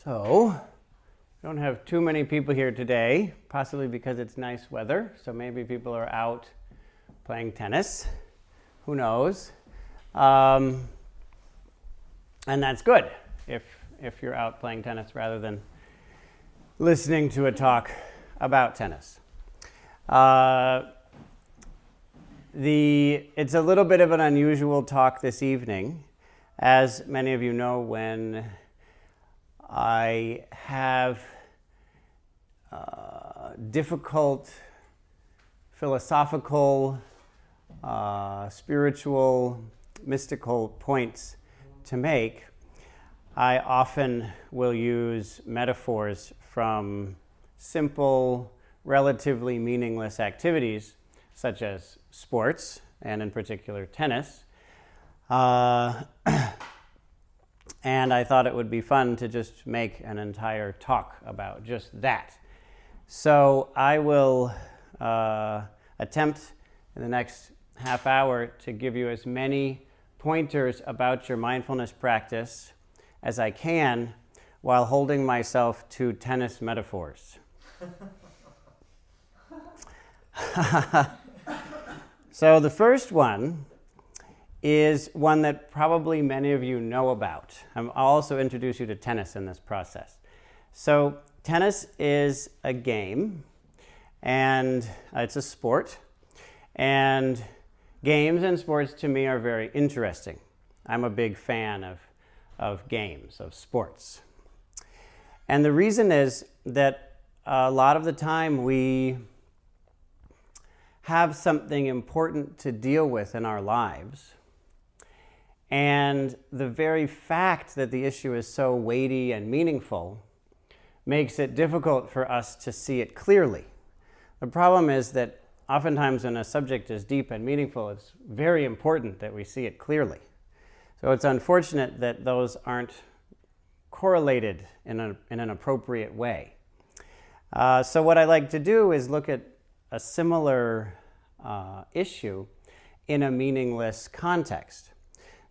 So, we don't have too many people here today, possibly because it's nice weather. So maybe people are out playing tennis. Who knows? And that's good if you're out playing tennis rather than listening to a talk about tennis. It's a little bit of an unusual talk this evening. As many of you know, when I have difficult philosophical, spiritual, mystical points to make, I often will use metaphors from simple, relatively meaningless activities, such as sports, and in particular tennis. And I thought it would be fun to just make an entire talk about just that. So I will attempt in the next half hour to give you as many pointers about your mindfulness practice as I can while holding myself to tennis metaphors. So the first one is one that probably many of you know about. I'll also introduce you to tennis in this process. So tennis is a game, and it's a sport, and games and sports to me are very interesting. I'm a big fan of games, of sports. And the reason is that a lot of the time we have something important to deal with in our lives. And the very fact that the issue is so weighty and meaningful makes it difficult for us to see it clearly. The problem is that oftentimes when a subject is deep and meaningful, it's very important that we see it clearly. So it's unfortunate that those aren't correlated in an appropriate way. So what I like to do is look at a similar issue in a meaningless context.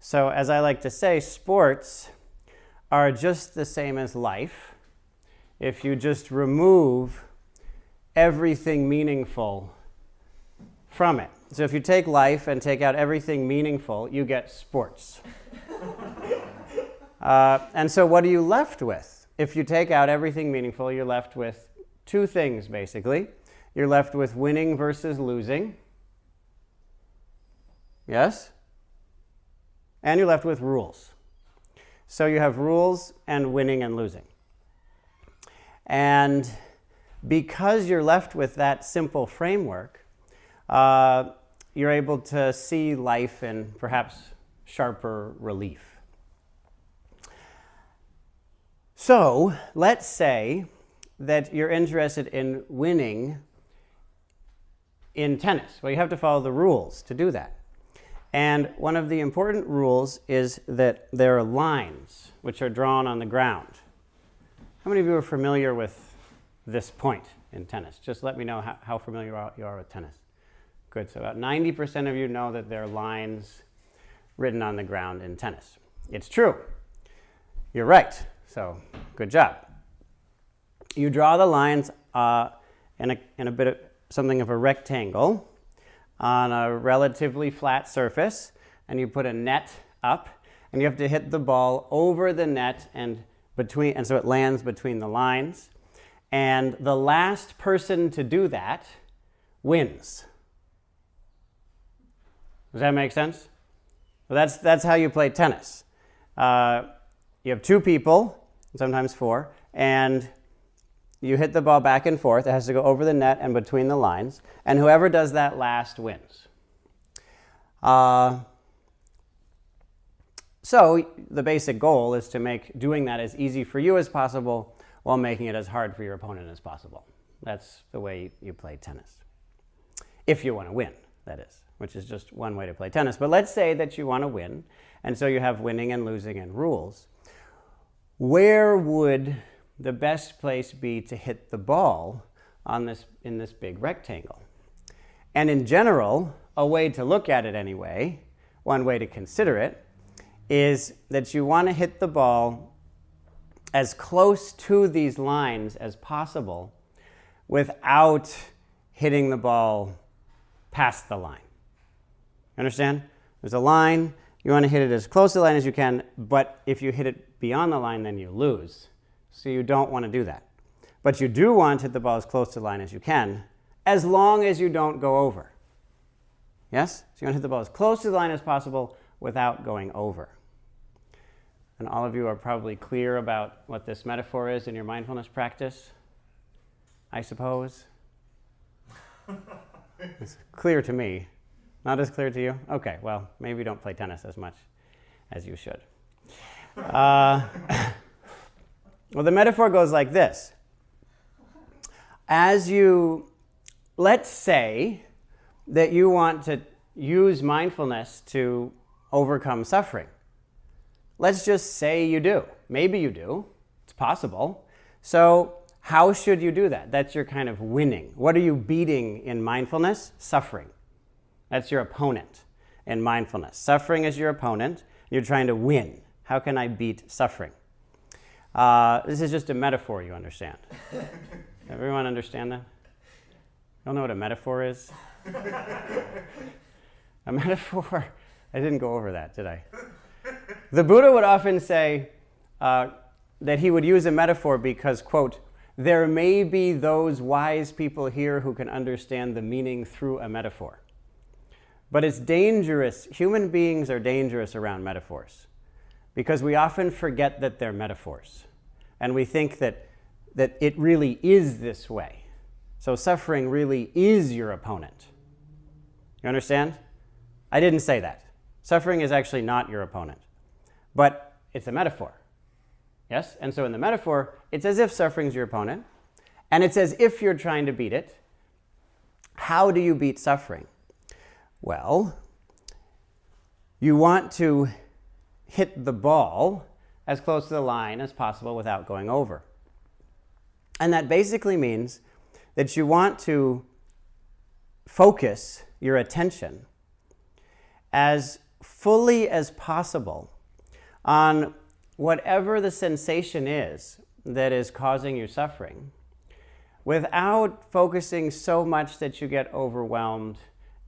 So as I like to say, sports are just the same as life if you just remove everything meaningful from it. So if you take life and take out everything meaningful, you get sports. And so what are you left with? If you take out everything meaningful, you're left with two things, basically. You're left with winning versus losing. Yes? And you're left with rules. So you have rules and winning and losing. And because you're left with that simple framework, you're able to see life in perhaps sharper relief. So let's say that you're interested in winning in tennis. Well, you have to follow the rules to do that. And one of the important rules is that there are lines which are drawn on the ground. How many of you are familiar with this point in tennis? Just let me know how familiar you are with tennis. Good. So about 90% of you know that there are lines written on the ground in tennis. It's true. You're right. So good job. You draw the lines in a bit of something of a rectangle on a relatively flat surface, and you put a net up, and you have to hit the ball over the net and so it lands between the lines. And the last person to do that wins. Does that make sense? Well, that's how you play tennis. You have two people, sometimes four, and you hit the ball back and forth. It has to go over the net and between the lines. And whoever does that last wins. So the basic goal is to make doing that as easy for you as possible while making it as hard for your opponent as possible. That's the way you play tennis. If you want to win, that is, which is just one way to play tennis. But let's say that you want to win, and so you have winning and losing and rules. Where would the best place be to hit the ball in this big rectangle? And in general, a way to look at it anyway, one way to consider it, is that you want to hit the ball as close to these lines as possible without hitting the ball past the line. Understand? There's a line, you want to hit it as close to the line as you can, but if you hit it beyond the line, then you lose. So you don't want to do that. But you do want to hit the ball as close to the line as you can, as long as you don't go over. Yes? So you want to hit the ball as close to the line as possible without going over. And all of you are probably clear about what this metaphor is in your mindfulness practice, I suppose. It's clear to me. Not as clear to you? Okay, well, maybe you don't play tennis as much as you should. Well, the metaphor goes like this. Let's say that you want to use mindfulness to overcome suffering. Let's just say you do. Maybe you do. It's possible. So how should you do that? That's your kind of winning. What are you beating in mindfulness? Suffering. That's your opponent in mindfulness. Suffering is your opponent. You're trying to win. How can I beat suffering? This is just a metaphor, you understand. Everyone understand that? You don't know what a metaphor is? A metaphor? I didn't go over that, did I? The Buddha would often say that he would use a metaphor because, quote, there may be those wise people here who can understand the meaning through a metaphor. But it's dangerous. Human beings are dangerous around metaphors because we often forget that they're metaphors. And we think that it really is this way. So suffering really is your opponent. You understand? I didn't say that. Suffering is actually not your opponent. But it's a metaphor. Yes? And so in the metaphor, it's as if suffering's your opponent. And it's as if you're trying to beat it. How do you beat suffering? Well, you want to hit the ball as close to the line as possible without going over. And that basically means that you want to focus your attention as fully as possible on whatever the sensation is that is causing you suffering without focusing so much that you get overwhelmed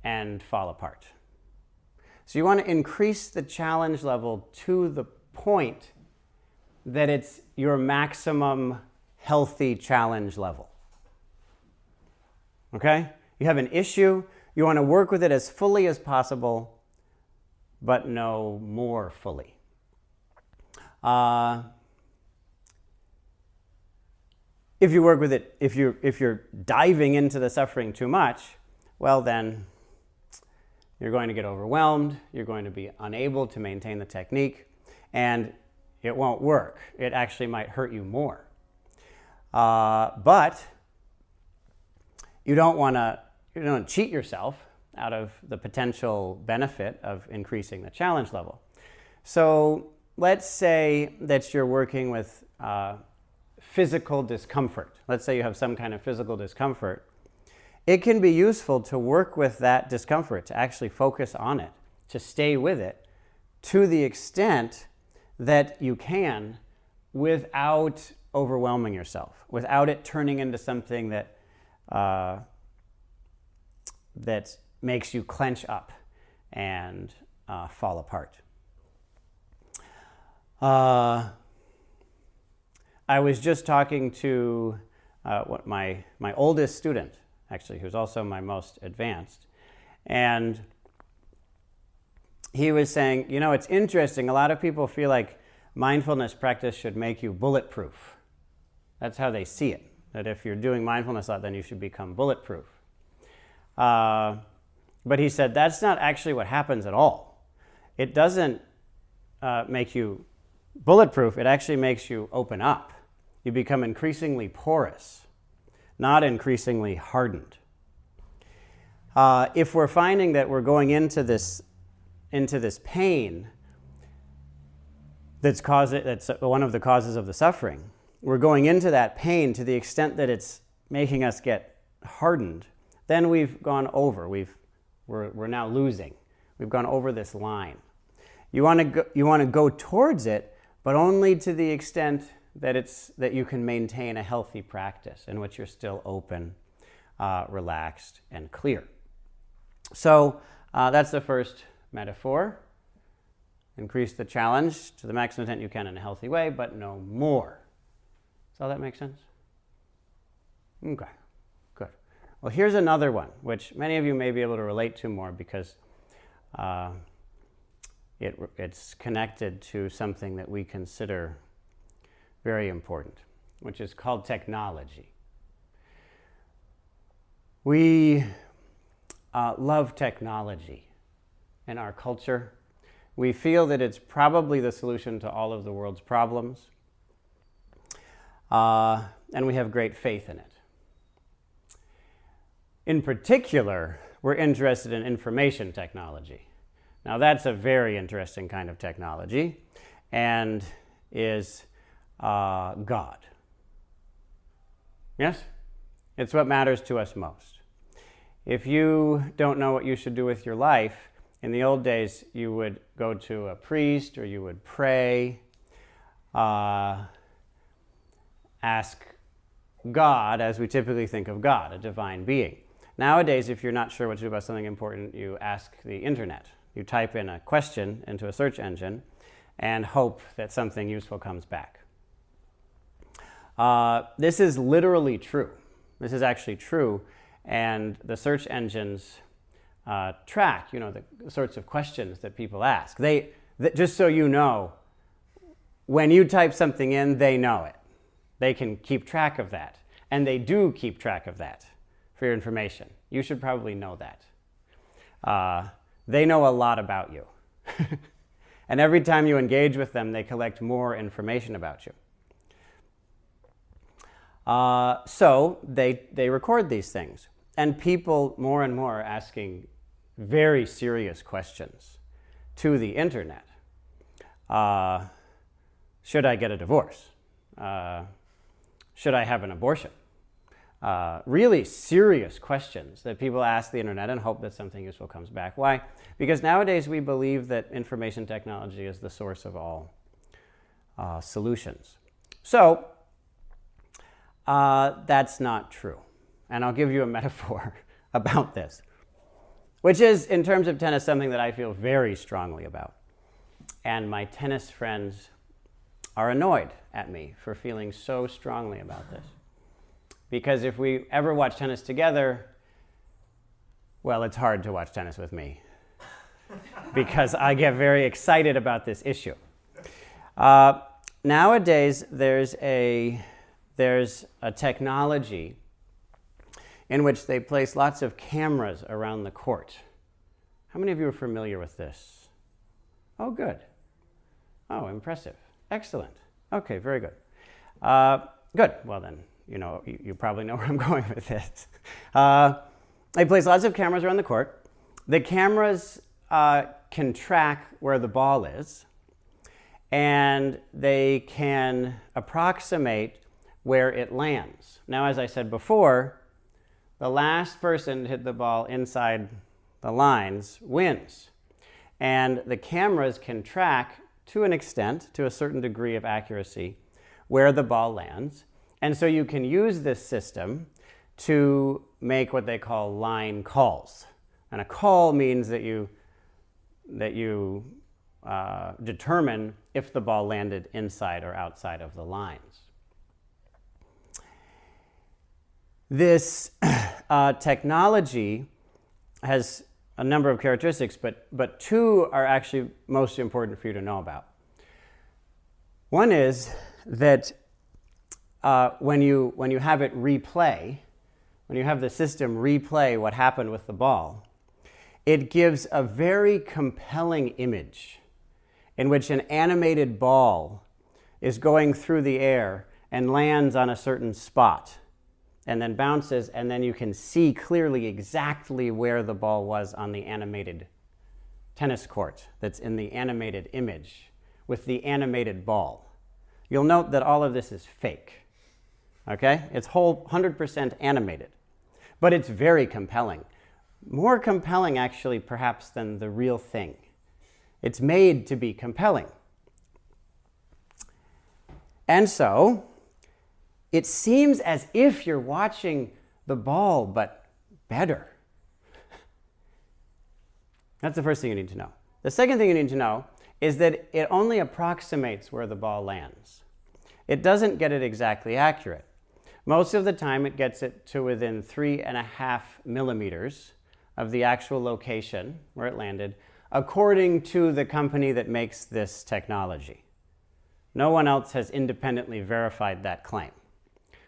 and fall apart. So you want to increase the challenge level to the point that it's your maximum healthy challenge level. Okay? You have an issue, you want to work with it as fully as possible, but no more fully. If you work with it, if you're diving into the suffering too much, well then you're going to get overwhelmed, you're going to be unable to maintain the technique, and it won't work. It actually might hurt you more. But you don't want to cheat yourself out of the potential benefit of increasing the challenge level. So let's say that you're working with physical discomfort. Let's say you have some kind of physical discomfort. It can be useful to work with that discomfort, to actually focus on it, to stay with it to the extent that you can without overwhelming yourself, without it turning into something that that makes you clench up and fall apart. I was just talking to my oldest student, actually, who's also my most advanced, and he was saying, it's interesting, a lot of people feel like mindfulness practice should make you bulletproof. That's how they see it, that if you're doing mindfulness a lot, then you should become bulletproof. But he said that's not actually what happens at all. It doesn't make you bulletproof, it actually makes you open up. You become increasingly porous, not increasingly hardened. If we're finding that we're going into this pain that's one of the causes of the suffering, we're going into that pain to the extent that it's making us get hardened, then we've gone over. We're now losing. We've gone over this line. You want to go towards it, but only to the extent that you can maintain a healthy practice in which you're still open, relaxed, and clear. So that's the first metaphor. Increase the challenge to the maximum extent you can in a healthy way, but no more. Does all that make sense? Okay, good. Well, here's another one, which many of you may be able to relate to more because it's connected to something that we consider very important, which is called technology. We love technology in our culture. We feel that it's probably the solution to all of the world's problems, and we have great faith in it. In particular, we're interested in information technology. Now, that's a very interesting kind of technology and is God. Yes? It's what matters to us most. If you don't know what you should do with your life, in the old days, you would go to a priest or you would pray, ask God, as we typically think of God, a divine being. Nowadays, if you're not sure what to do about something important, you ask the internet. You type in a question into a search engine and hope that something useful comes back. This is literally true. This is actually true, and the search engines track, the sorts of questions that people ask. Just so you know, when you type something in, they know it. They can keep track of that, and they do keep track of that for your information. You should probably know that. They know a lot about you. And every time you engage with them, they collect more information about you. So they record these things. And people more and more are asking very serious questions to the internet. Should I get a divorce? Should I have an abortion? Really serious questions that people ask the internet and hope that something useful comes back. Why? Because nowadays we believe that information technology is the source of all solutions. So that's not true. And I'll give you a metaphor about this, which is, in terms of tennis, something that I feel very strongly about. And my tennis friends are annoyed at me for feeling so strongly about this. Because if we ever watch tennis together, well, it's hard to watch tennis with me because I get very excited about this issue. Nowadays, there's a technology in which they place lots of cameras around the court. How many of you are familiar with this? Oh, good. Oh, impressive. Excellent. Okay, very good. Good. Well, then, you probably know where I'm going with this. They place lots of cameras around the court. The cameras can track where the ball is, and they can approximate where it lands. Now, as I said before, the last person to hit the ball inside the lines wins. And the cameras can track, to an extent, to a certain degree of accuracy, where the ball lands. And so you can use this system to make what they call line calls. And a call means that you determine if the ball landed inside or outside of the lines. This technology has a number of characteristics, but two are actually most important for you to know about. One is that when you have it replay, when you have the system replay what happened with the ball, it gives a very compelling image in which an animated ball is going through the air and lands on a certain spot and then bounces, and then you can see clearly exactly where the ball was on the animated tennis court that's in the animated image with the animated ball. You'll note that all of this is fake, okay? It's 100% animated, but it's very compelling. More compelling, actually, perhaps, than the real thing. It's made to be compelling. And so it seems as if you're watching the ball, but better. That's the first thing you need to know. The second thing you need to know is that it only approximates where the ball lands. It doesn't get it exactly accurate. Most of the time it gets it to within 3.5 millimeters of the actual location where it landed, according to the company that makes this technology. No one else has independently verified that claim.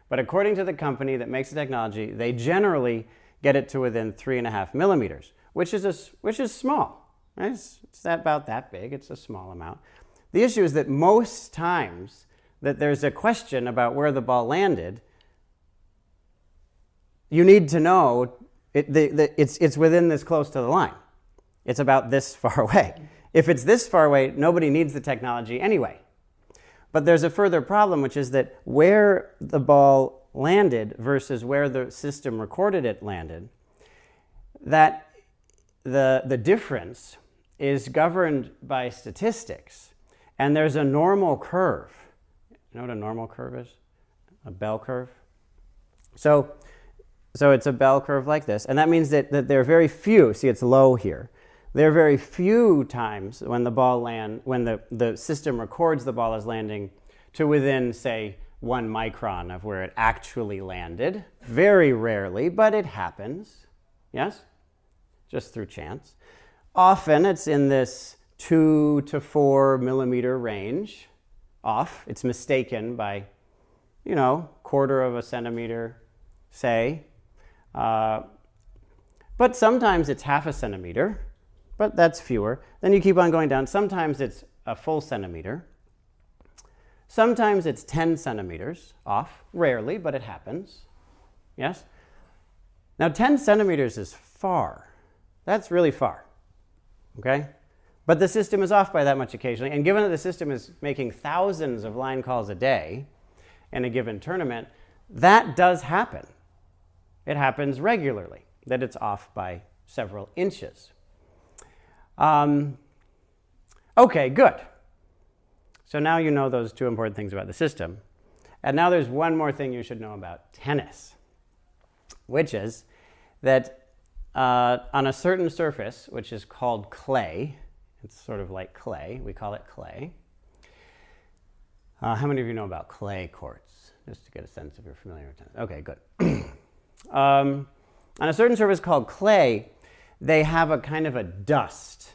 But according to the company that makes the technology, they generally get it to within 3.5 millimeters, which is small. Right? It's about that big. It's a small amount. The issue is that most times that there's a question about where the ball landed, you need to know it's within this close to the line. It's about this far away. If it's this far away, nobody needs the technology anyway. But there's a further problem, which is that where the ball landed versus where the system recorded it landed, that the difference is governed by statistics. And there's a normal curve. You know what a normal curve is? A bell curve? So it's a bell curve like this. And that means that there are very few, see it's low here. There are very few times when the system records the ball as landing to within, say, 1 micron of where it actually landed. Very rarely, but it happens. Yes? Just through chance. Often it's in this 2 to 4 millimeter range off. It's mistaken by, quarter of a centimeter, say. But sometimes it's half a centimeter, but that's fewer. Then you keep on going down. Sometimes it's a full centimeter. Sometimes it's 10 centimeters off. Rarely, but it happens. Yes? Now 10 centimeters is far. That's really far. Okay? But the system is off by that much occasionally. And given that the system is making thousands of line calls a day in a given tournament, that does happen. It happens regularly, that it's off by several inches. Okay, good. So now you know those two important things about the system. And now there's one more thing you should know about tennis, which is that on a certain surface, which is called clay, it's sort of like clay, we call it clay. How many of you know about clay courts? Just to get a sense if you're familiar with tennis. Okay, good. On a certain surface called clay, they have a kind of a dust,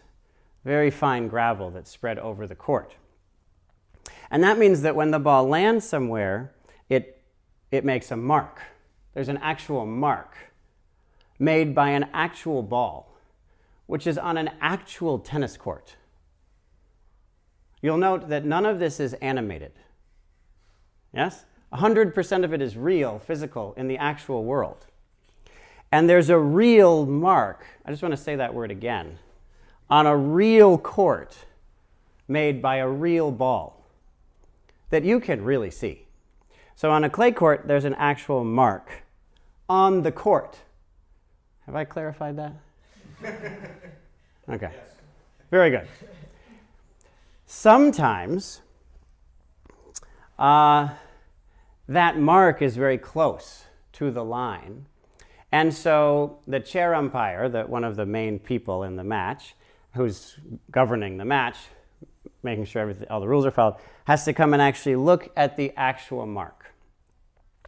very fine gravel that's spread over the court. And that means that when the ball lands somewhere, it makes a mark. There's an actual mark made by an actual ball, which is on an actual tennis court. You'll note that none of this is animated. Yes? 100% of it is real, physical, in the actual world. And there's a real mark, I just want to say that word again, on a real court made by a real ball that you can really see. So on a clay court, there's an actual mark on the court. Have I clarified that? Okay. Yes. Very good. Sometimes that mark is very close to the line. And so the chair umpire, one of the main people in the match, who's governing the match, making sure all the rules are followed, has to come and actually look at the actual mark.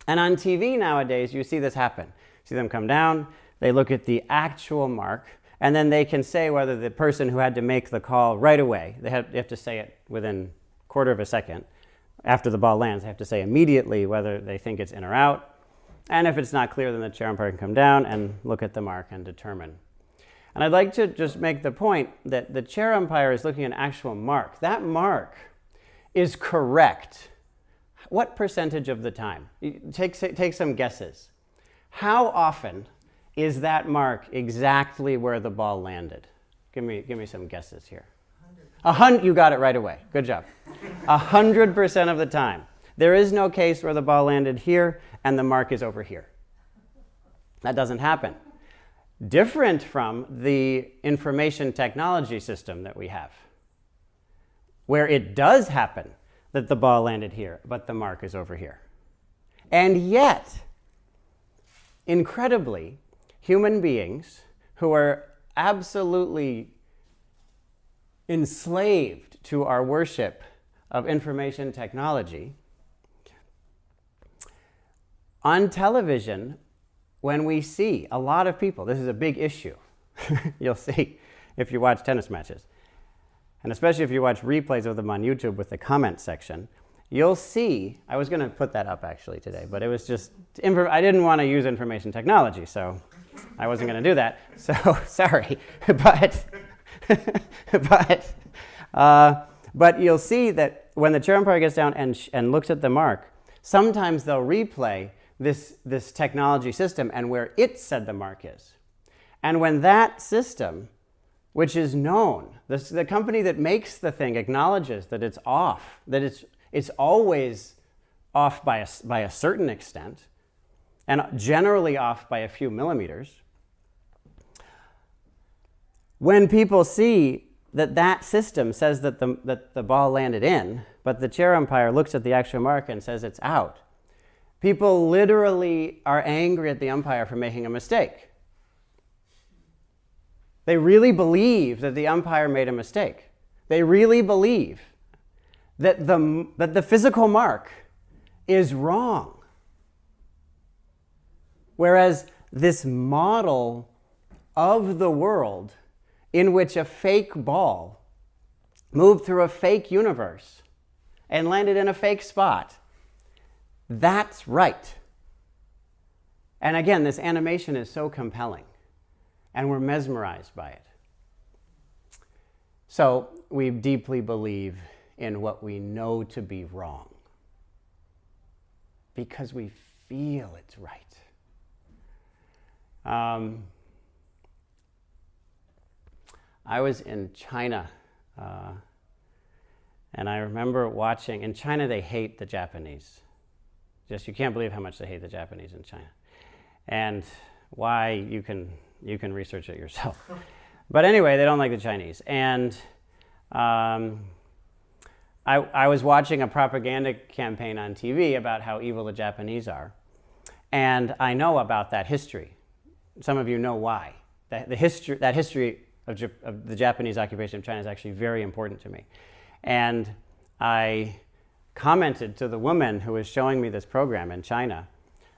And on TV nowadays, you see this happen. See them come down, they look at the actual mark, and then they can say whether the person who had to make the call right away, they have to say it within a quarter of a second after the ball lands, they have to say immediately whether they think it's in or out. And if it's not clear, then the chair umpire can come down and look at the mark and determine. And I'd like to just make the point that the chair umpire is looking at an actual mark. That mark is correct. What percentage of the time? Take some guesses. How often is that mark exactly where the ball landed? Give me some guesses here. 100. You got it right away. Good job. 100% of the time. There is no case where the ball landed here and the mark is over here. That doesn't happen. Different from the information technology system that we have, where it does happen that the ball landed here, but the mark is over here. And yet, incredibly, human beings who are absolutely enslaved to our worship of information technology, on television, when we see a lot of people, this is a big issue, you'll see if you watch tennis matches, and especially if you watch replays of them on YouTube with the comment section, you'll see, I was going to put that up actually today, but it was just, I didn't want to use information technology, so I wasn't going to do that, so sorry. But you'll see that when the chair umpire gets down and looks at the mark, sometimes they'll replay this technology system and where it said the mark is. And when that system, which is known, the company that makes the thing acknowledges that it's off, that it's always off by a certain extent, and generally off by a few millimeters, when people see that system says that the ball landed in, but the chair umpire looks at the actual mark and says it's out, people literally are angry at the umpire for making a mistake. They really believe that the umpire made a mistake. They really believe that the physical mark is wrong. Whereas this model of the world in which a fake ball moved through a fake universe and landed in a fake spot, that's right. And again, this animation is so compelling, and we're mesmerized by it. So we deeply believe in what we know to be wrong because we feel it's right. I was in China, and I remember watching. In China, they hate the Japanese. Just, you can't believe how much they hate the Japanese in China. And why, you can research it yourself. But anyway, they don't like the Chinese. And I was watching a propaganda campaign on TV about how evil the Japanese are. And I know about that history. Some of you know why. That history of the Japanese occupation of China is actually very important to me. And I commented to the woman who was showing me this program in China.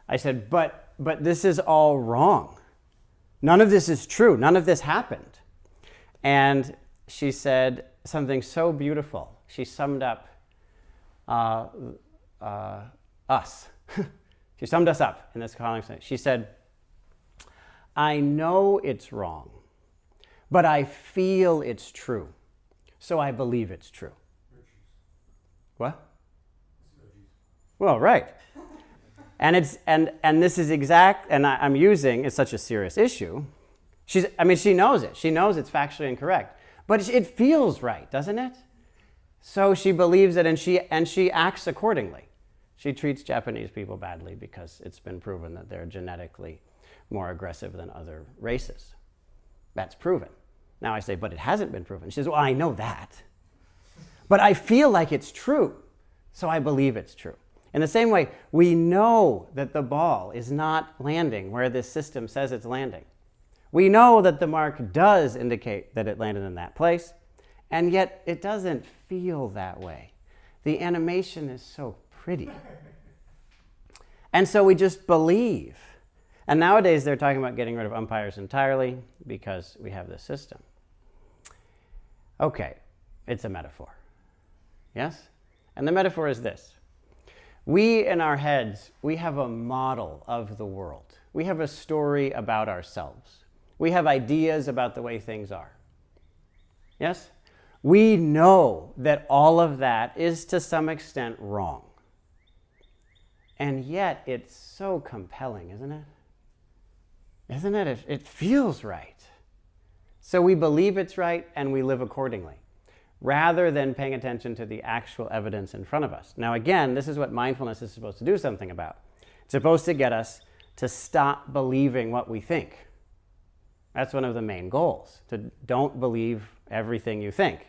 I said, but this is all wrong. None of this is true. None of this happened. And she said something so beautiful. She summed up us. She summed us up in this calling statement. She said, I know it's wrong, but I feel it's true, so I believe it's true. What? Well, right. And this is exact, and I'm using, it's such a serious issue. She knows it. She knows it's factually incorrect. But it feels right, doesn't it? So she believes it, and she acts accordingly. She treats Japanese people badly because it's been proven that they're genetically more aggressive than other races. That's proven. Now I say, but it hasn't been proven. She says, well, I know that. But I feel like it's true, so I believe it's true. In the same way, we know that the ball is not landing where this system says it's landing. We know that the mark does indicate that it landed in that place, and yet it doesn't feel that way. The animation is so pretty. And so we just believe. And nowadays they're talking about getting rid of umpires entirely because we have this system. Okay, it's a metaphor. Yes? And the metaphor is this. We, in our heads, we have a model of the world. We have a story about ourselves. We have ideas about the way things are. Yes? We know that all of that is to some extent wrong. And yet it's so compelling, isn't it? Isn't it? It feels right. So we believe it's right and we live accordingly, rather than paying attention to the actual evidence in front of us. Now again, this is what mindfulness is supposed to do something about. It's supposed to get us to stop believing what we think. That's one of the main goals, to don't believe everything you think.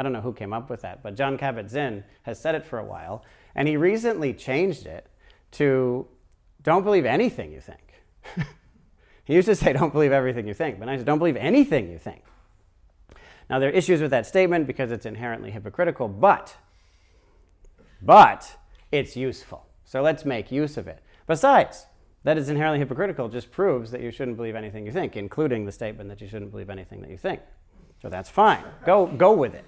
I don't know who came up with that, but Jon Kabat-Zinn has said it for a while, and he recently changed it to don't believe anything you think. He used to say don't believe everything you think, but now he says don't believe anything you think. Now, there are issues with that statement because it's inherently hypocritical, but it's useful. So let's make use of it. Besides, that it's inherently hypocritical just proves that you shouldn't believe anything you think, including the statement that you shouldn't believe anything that you think. So that's fine. Go with it.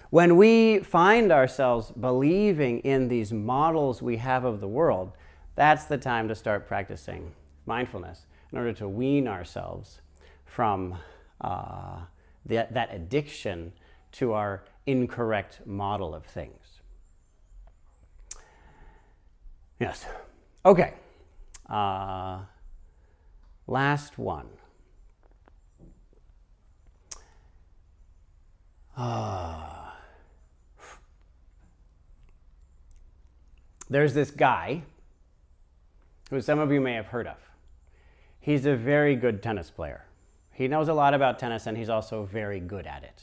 When we find ourselves believing in these models we have of the world, that's the time to start practicing mindfulness in order to wean ourselves from that addiction to our incorrect model of things. Yes. Okay. Last one. There's this guy who some of you may have heard of. He's a very good tennis player. He knows a lot about tennis, and he's also very good at it.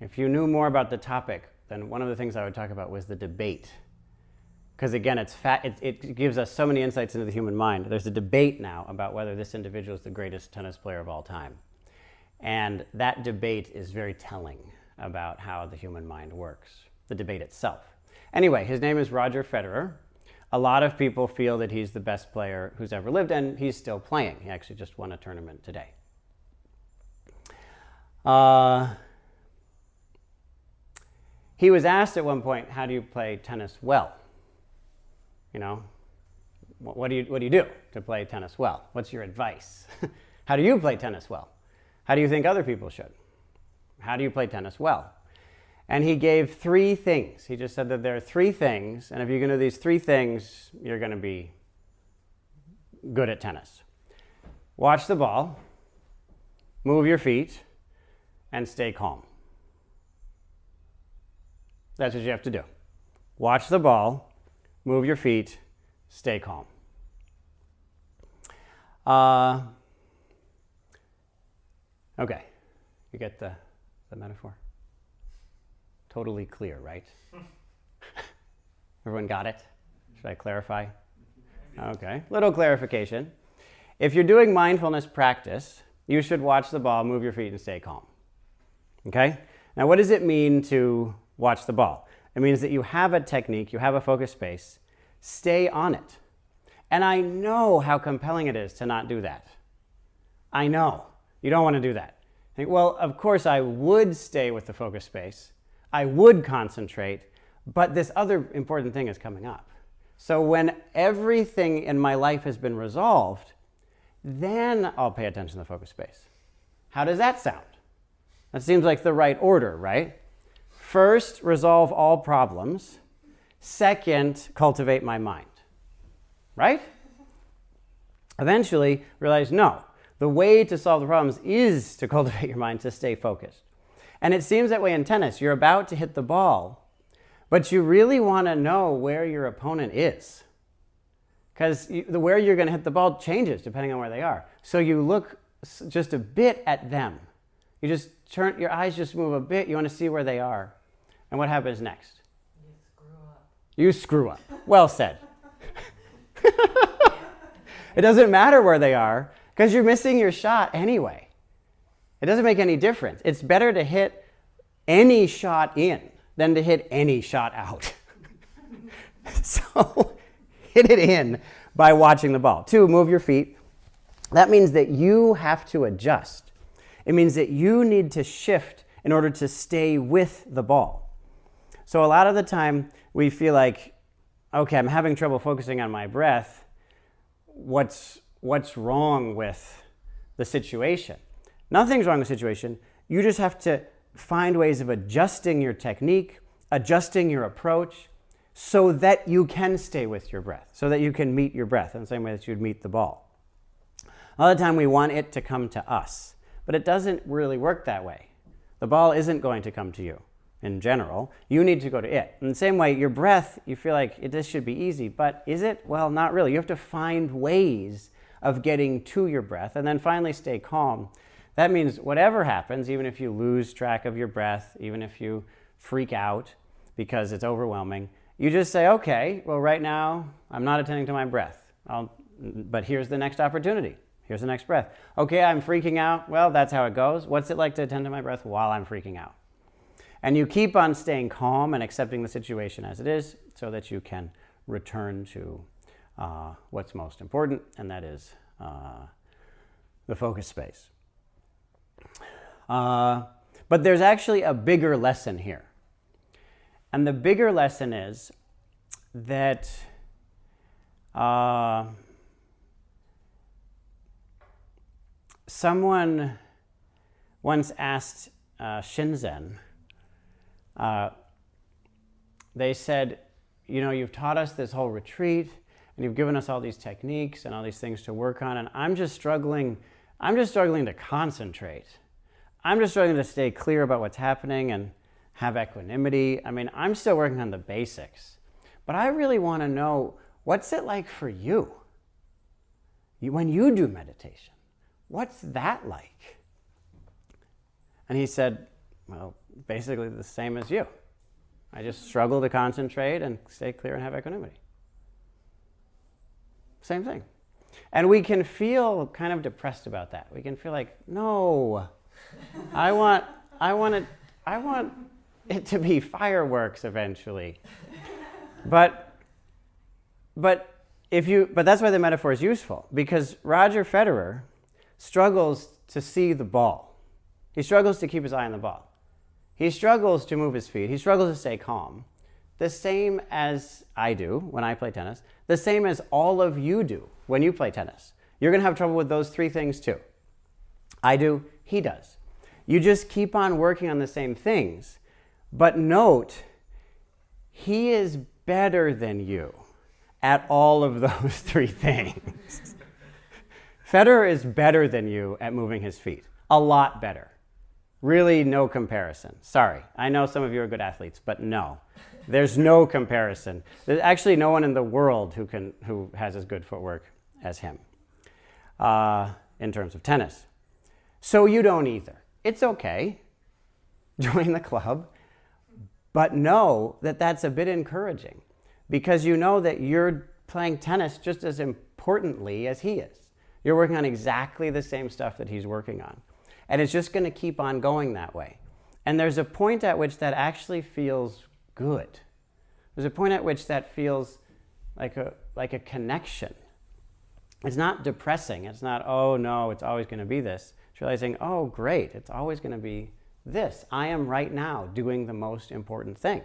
If you knew more about the topic, then one of the things I would talk about was the debate. Because again, it gives us so many insights into the human mind. There's a debate now about whether this individual is the greatest tennis player of all time. And that debate is very telling about how the human mind works, the debate itself. Anyway, his name is Roger Federer. A lot of people feel that he's the best player who's ever lived, and he's still playing. He actually just won a tournament today. He was asked at one point, how do you play tennis well? You know, what do you do to play tennis well? What's your advice? How do you play tennis well? How do you think other people should? How do you play tennis well? And he gave 3 things. He just said that there are 3 things, and if you're going to do these 3 things, you're going to be good at tennis. Watch the ball, move your feet, and stay calm. That's what you have to do. Watch the ball, move your feet, stay calm. Okay, you get the metaphor? Totally clear, right? Everyone got it? Should I clarify? Okay, little clarification. If you're doing mindfulness practice, you should watch the ball, move your feet, and stay calm. Okay? Now, what does it mean to watch the ball? It means that you have a technique, you have a focus space, stay on it. And I know how compelling it is to not do that. I know. You don't want to do that. Think, well, of course I would stay with the focus space. I would concentrate, but this other important thing is coming up. So when everything in my life has been resolved, then I'll pay attention to the focus space. How does that sound? That seems like the right order, right? First, resolve all problems. Second, cultivate my mind. Right? Eventually, realize, no, the way to solve the problems is to cultivate your mind, to stay focused. And it seems that way in tennis. You're about to hit the ball, but you really want to know where your opponent is. Because where you're going to hit the ball changes depending on where they are. So you look just a bit at them. You just turn, your eyes just move a bit. You want to see where they are. And what happens next? You screw up. You screw up. Well said. It doesn't matter where they are because you're missing your shot anyway. It doesn't make any difference. It's better to hit any shot in than to hit any shot out. So hit it in by watching the ball. 2, move your feet. That means that you have to adjust. It means that you need to shift in order to stay with the ball. So a lot of the time we feel like, okay, I'm having trouble focusing on my breath. What's wrong with the situation? Nothing's wrong with the situation. You just have to find ways of adjusting your technique, adjusting your approach, so that you can stay with your breath, so that you can meet your breath in the same way that you'd meet the ball. A lot of the time we want it to come to us, but it doesn't really work that way. The ball isn't going to come to you in general. You need to go to it. In the same way, your breath, you feel like this should be easy, but is it? Well, not really. You have to find ways of getting to your breath, and then finally stay calm. That means whatever happens, even if you lose track of your breath, even if you freak out because it's overwhelming, you just say, okay, well, right now I'm not attending to my breath, but here's the next opportunity. Here's the next breath. Okay, I'm freaking out. Well, that's how it goes. What's it like to attend to my breath while I'm freaking out? And you keep on staying calm and accepting the situation as it is so that you can return to what's most important, and that is the focus space. But there's actually a bigger lesson here. And the bigger lesson is that someone once asked Shinzen, they said, you know, you've taught us this whole retreat and you've given us all these techniques and all these things to work on, and I'm just struggling to concentrate. I'm just struggling to stay clear about what's happening and have equanimity. I mean, I'm still working on the basics, but I really want to know, what's it like for you? When you do meditation, what's that like? And he said, well, basically the same as you. I just struggle to concentrate and stay clear and have equanimity. Same thing. And we can feel kind of depressed about that. We can feel like, no, I want it to be fireworks eventually. But that's why the metaphor is useful, because Roger Federer struggles to see the ball. He struggles to keep his eye on the ball. He struggles to move his feet. He struggles to stay calm. The same as I do when I play tennis. The same as all of you do when you play tennis. You're going to have trouble with those three things too. I do, he does. You just keep on working on the same things. But note, he is better than you at all of those three things. Federer is better than you at moving his feet. A lot better. Really no comparison. Sorry, I know some of you are good athletes, but no. There's no comparison. There's actually no one in the world who has as good footwork as him in terms of tennis. So you don't either. It's okay. Join the club. But know that that's a bit encouraging, because you know that you're playing tennis just as importantly as he is. You're working on exactly the same stuff that he's working on. And it's just going to keep on going that way. And there's a point at which that actually feels good. There's a point at which that feels like a connection. It's not depressing. It's not, oh no, it's always going to be this. It's realizing, oh great, it's always going to be this. I am right now doing the most important thing.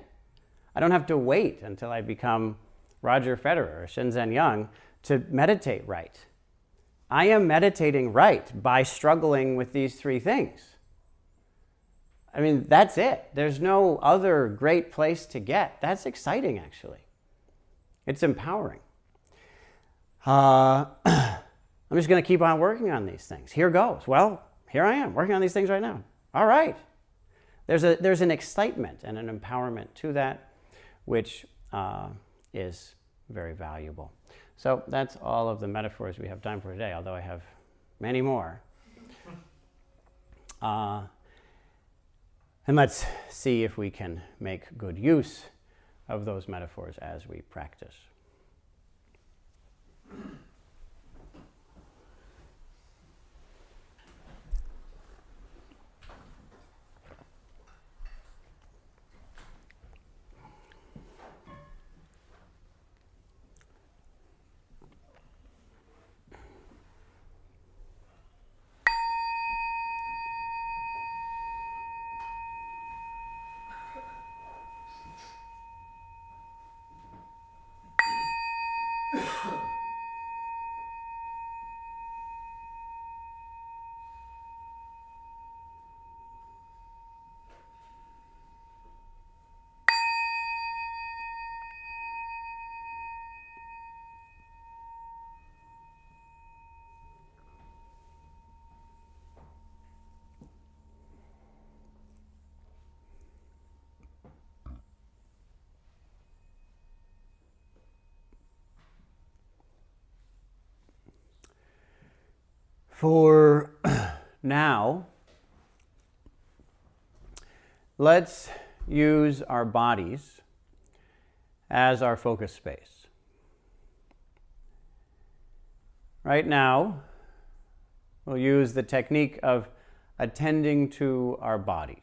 I don't have to wait until I become Roger Federer or Shinzen Young to meditate right. I am meditating right by struggling with these three things. I mean, that's it. There's no other great place to get. That's exciting, actually. It's empowering. I'm just going to keep on working on these things. Here goes. Well, here I am working on these things right now. All right. There's an excitement and an empowerment to that, which is very valuable. So that's all of the metaphors we have time for today, although I have many more. And let's see if we can make good use of those metaphors as we practice. For now, let's use our bodies as our focus space. Right now, we'll use the technique of attending to our bodies.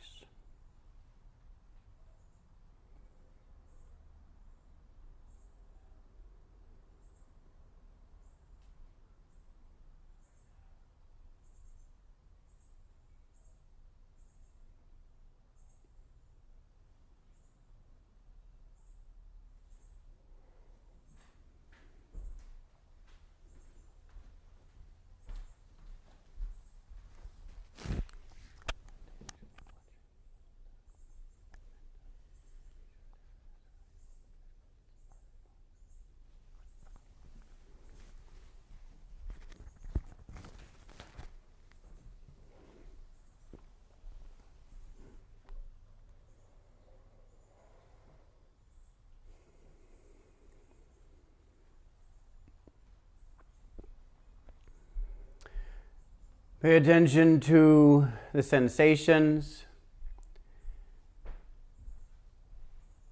Pay attention to the sensations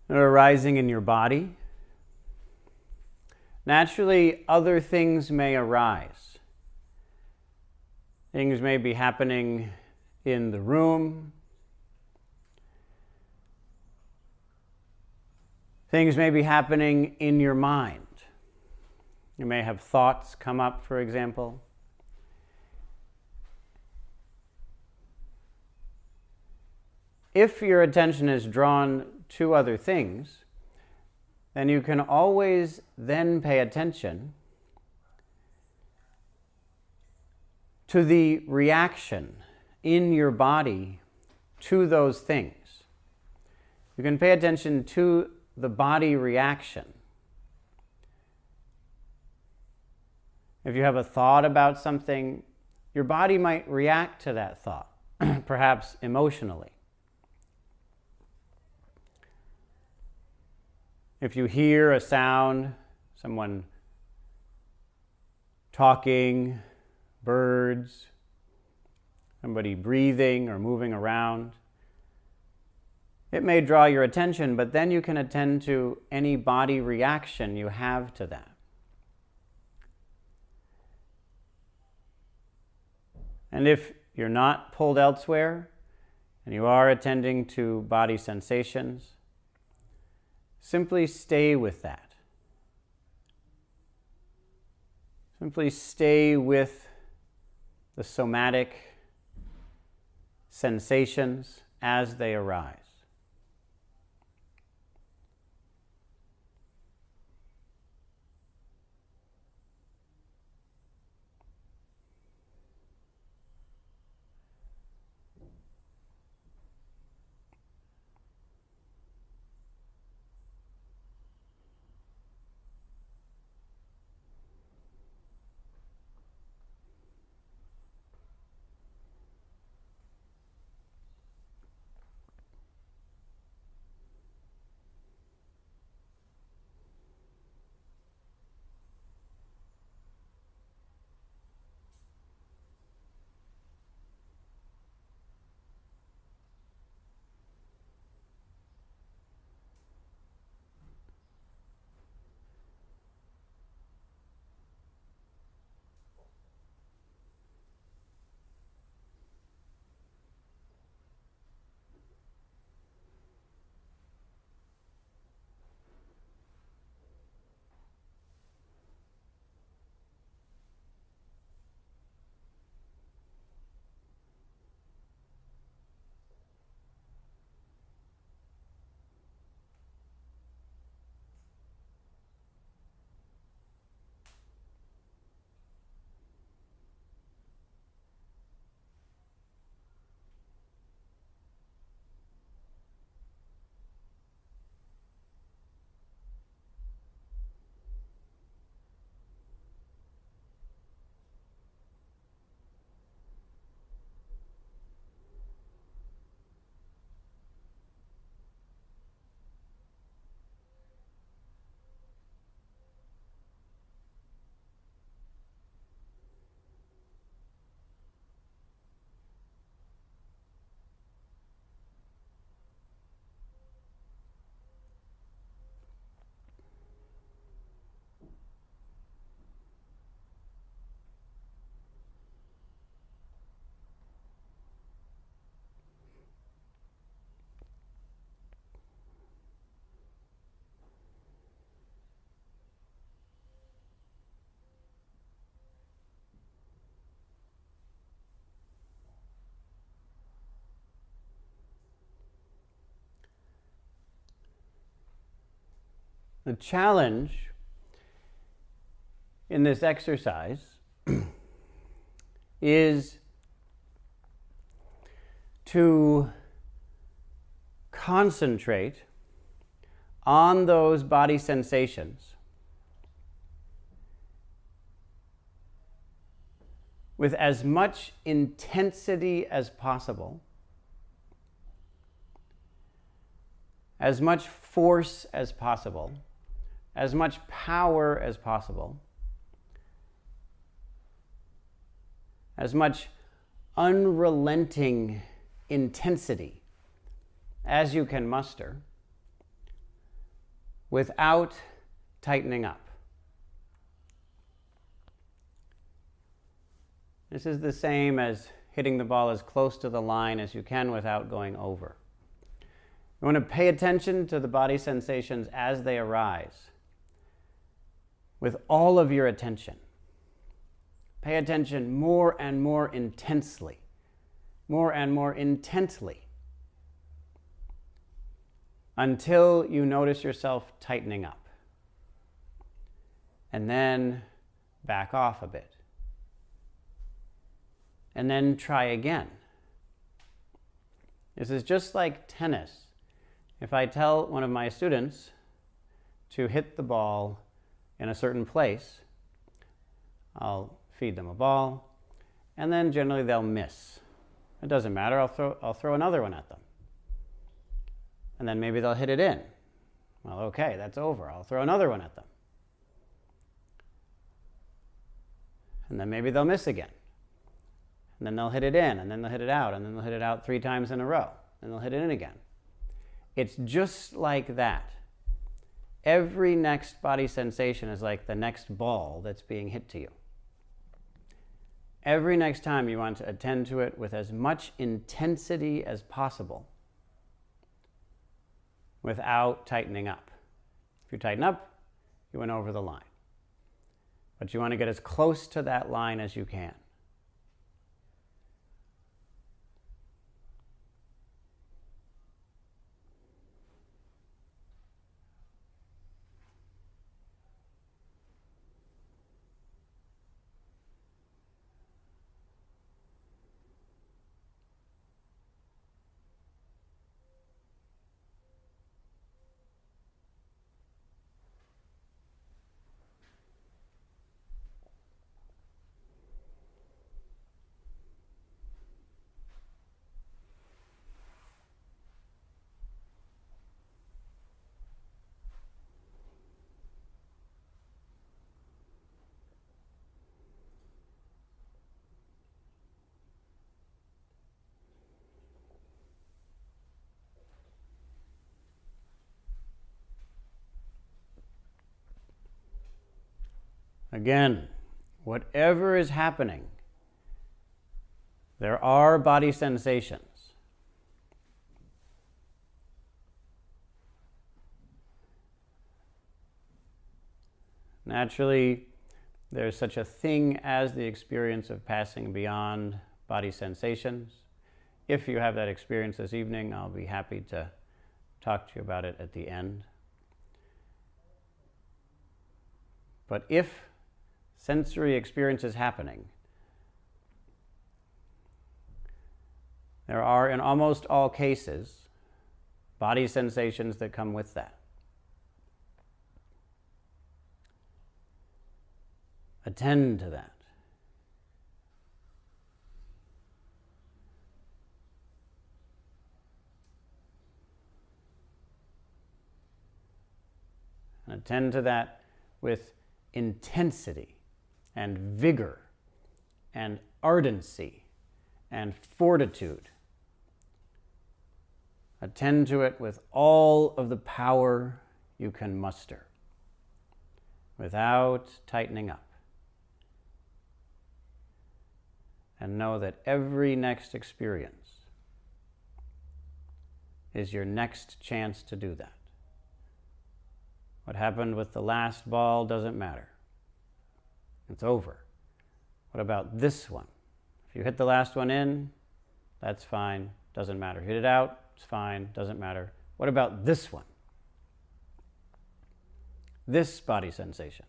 that are arising in your body. Naturally, other things may arise. Things may be happening in the room. Things may be happening in your mind. You may have thoughts come up, for example. If your attention is drawn to other things, then you can always then pay attention to the reaction in your body to those things. You can pay attention to the body reaction. If you have a thought about something, your body might react to that thought, perhaps emotionally. If you hear a sound, someone talking, birds, somebody breathing or moving around, it may draw your attention, but then you can attend to any body reaction you have to that. And if you're not pulled elsewhere, and you are attending to body sensations, simply stay with that. Simply stay with the somatic sensations as they arise. The challenge in this exercise is to concentrate on those body sensations with as much intensity as possible, as much force as possible, as much power as possible, as much unrelenting intensity as you can muster, without tightening up. This is the same as hitting the ball as close to the line as you can without going over. You want to pay attention to the body sensations as they arise with all of your attention. Pay attention more and more intensely, more and more intently, until you notice yourself tightening up. And then back off a bit. And then try again. This is just like tennis. If I tell one of my students to hit the ball in a certain place, I'll feed them a ball, and then generally they'll miss. It doesn't matter, I'll throw another one at them. And then maybe they'll hit it in. Well, okay, that's over. I'll throw another one at them. And then maybe they'll miss again. And then they'll hit it in, and then they'll hit it out, and then they'll hit it out 3 times in a row. And they'll hit it in again. It's just like that. Every next body sensation is like the next ball that's being hit to you. Every next time you want to attend to it with as much intensity as possible without tightening up. If you tighten up, you went over the line. But you want to get as close to that line as you can. Again, whatever is happening, there are body sensations. Naturally, there's such a thing as the experience of passing beyond body sensations. If you have that experience this evening, I'll be happy to talk to you about it at the end. But if sensory experience is happening, there are, in almost all cases, body sensations that come with that. Attend to that. And attend to that with intensity and vigor and ardency and fortitude. Attend to it with all of the power you can muster without tightening up. And know that every next experience is your next chance to do that. What happened with the last ball doesn't matter. It's over. What about this one? If you hit the last one in, that's fine, doesn't matter. Hit it out, it's fine, doesn't matter. What about this one? this body sensation.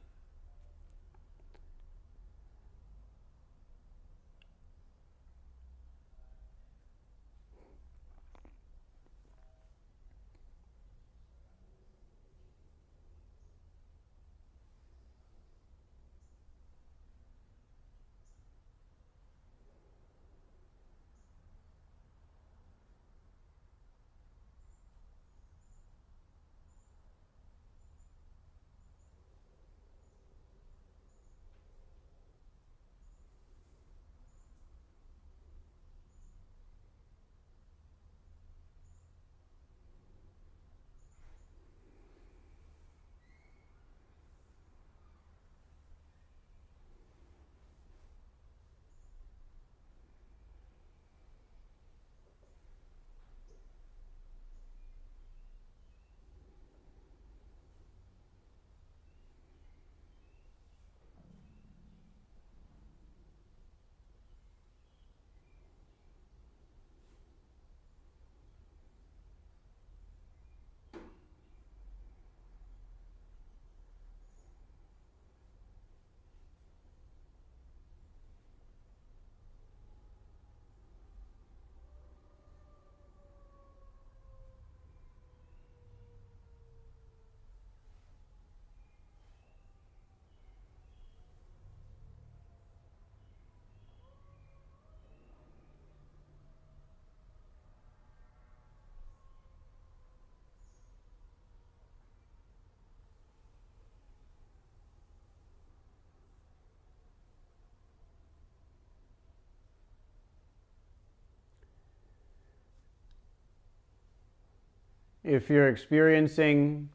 If you're experiencing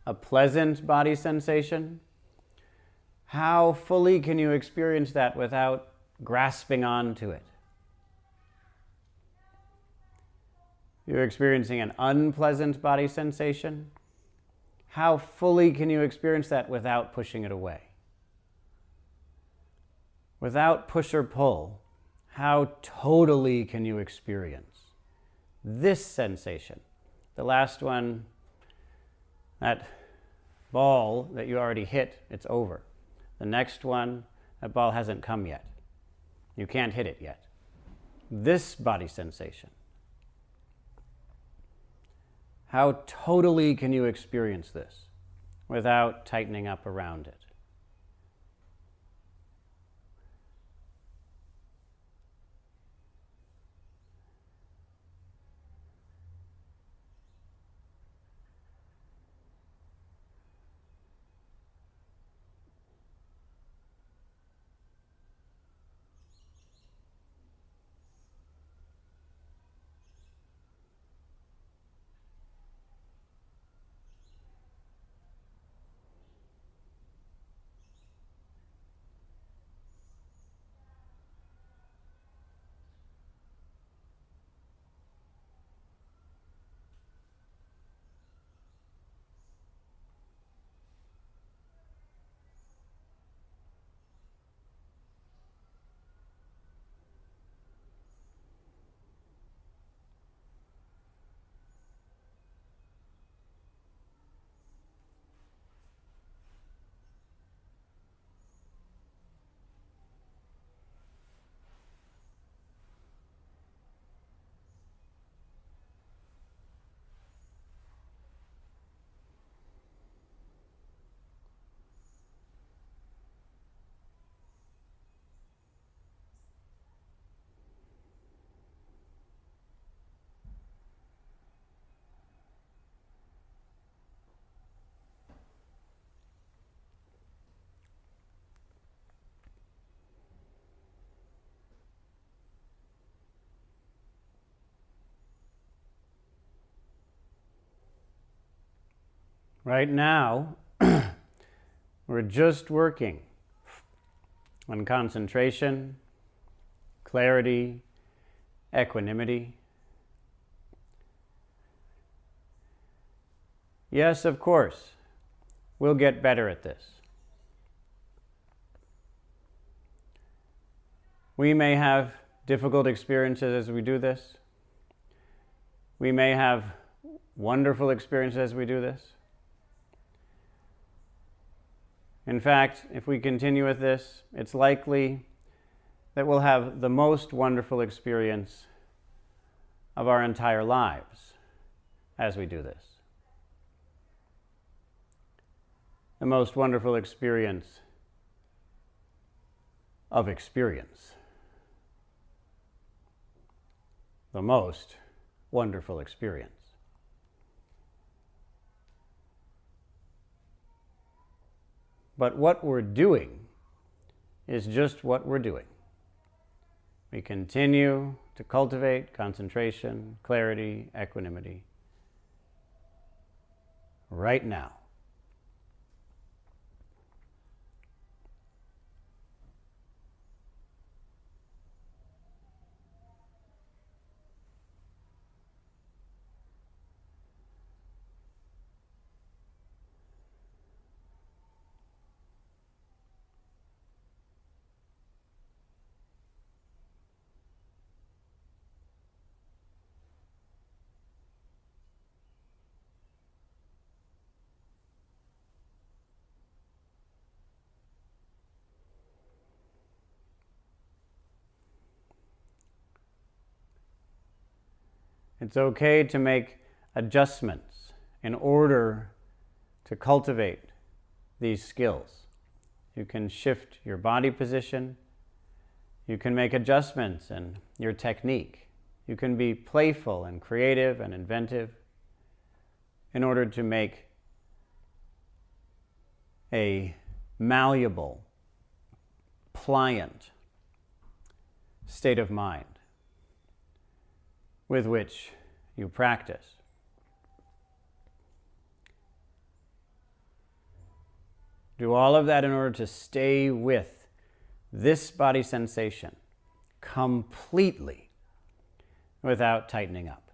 a pleasant body sensation, how fully can you experience that without grasping onto it? You're experiencing an unpleasant body sensation, how fully can you experience that without pushing it away? Without push or pull, how totally can you experience this sensation? The last one, that ball that you already hit, it's over. The next one, that ball hasn't come yet. You can't hit it yet. This body sensation. How totally can you experience this without tightening up around it? Right now, we're just working on concentration, clarity, equanimity. Yes, of course, we'll get better at this. We may have difficult experiences as we do this. We may have wonderful experiences as we do this. In fact, if we continue with this, it's likely that we'll have the most wonderful experience of our entire lives as we do this. The most wonderful experience of experience. The most wonderful experience. But what we're doing is just what we're doing. We continue to cultivate concentration, clarity, equanimity right now. It's okay to make adjustments in order to cultivate these skills. You can shift your body position. You can make adjustments in your technique. You can be playful and creative and inventive in order to make a malleable, pliant state of mind with which you practice. Do all of that in order to stay with this body sensation completely without tightening up.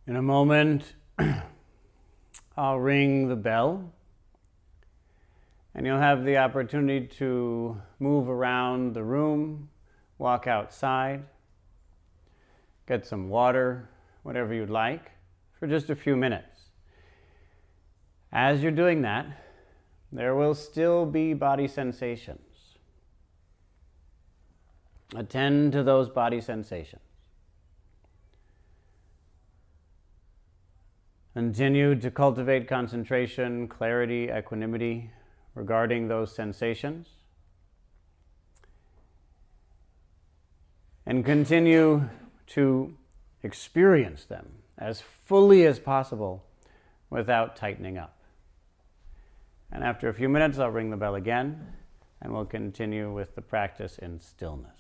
In a moment, I'll ring the bell, and you'll have the opportunity to move around the room, walk outside, get some water, whatever you'd like, for just a few minutes. As you're doing that, there will still be body sensations. Attend to those body sensations. Continue to cultivate concentration, clarity, equanimity regarding those sensations. And continue to experience them as fully as possible without tightening up. And after a few minutes, I'll ring the bell again, and we'll continue with the practice in stillness.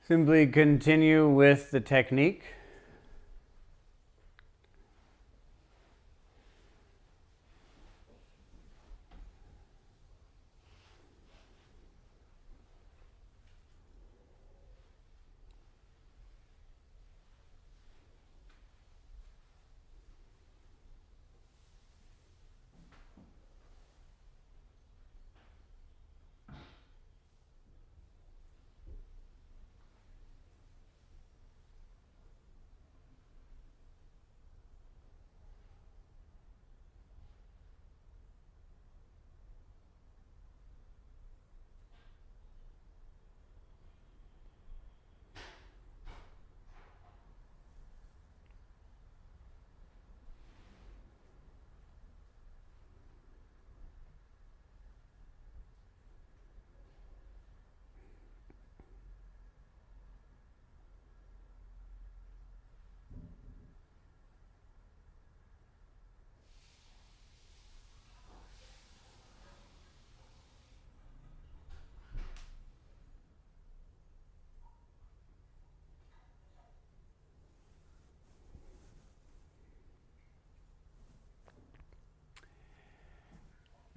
Simply continue with the technique.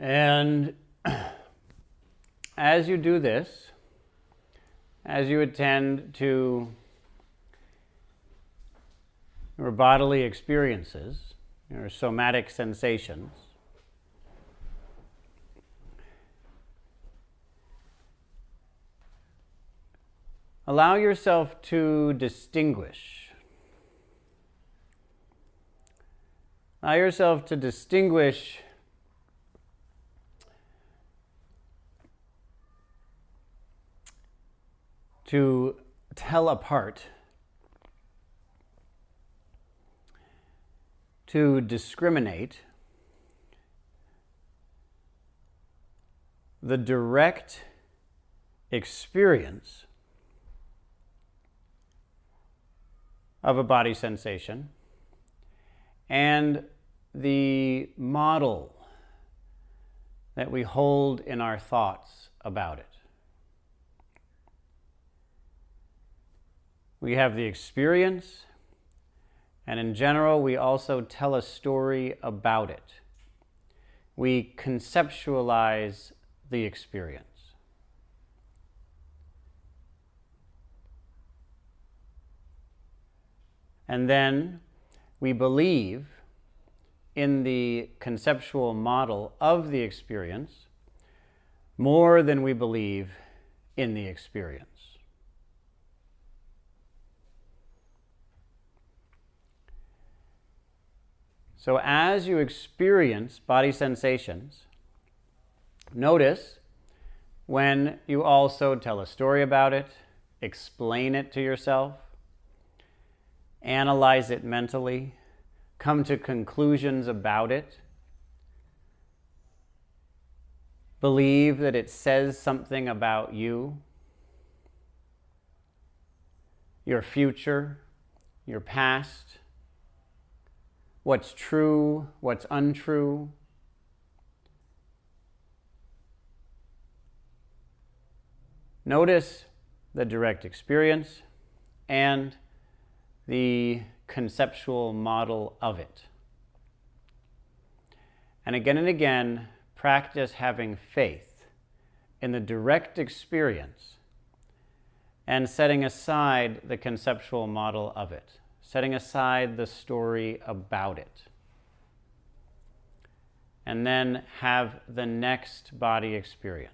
And as you do this, as you attend to your bodily experiences, your somatic sensations, allow yourself to distinguish. Allow yourself to distinguish to tell apart, to discriminate the direct experience of a body sensation and the model that we hold in our thoughts about it. We have the experience, and in general, we also tell a story about it. We conceptualize the experience. And then we believe in the conceptual model of the experience more than we believe in the experience. So as you experience body sensations, notice when you also tell a story about it, explain it to yourself, analyze it mentally, come to conclusions about it, believe that it says something about you, your future, your past, what's true, what's untrue. Notice the direct experience and the conceptual model of it. And again, practice having faith in the direct experience and setting aside the conceptual model of it, setting aside the story about it. And then have the next body experience.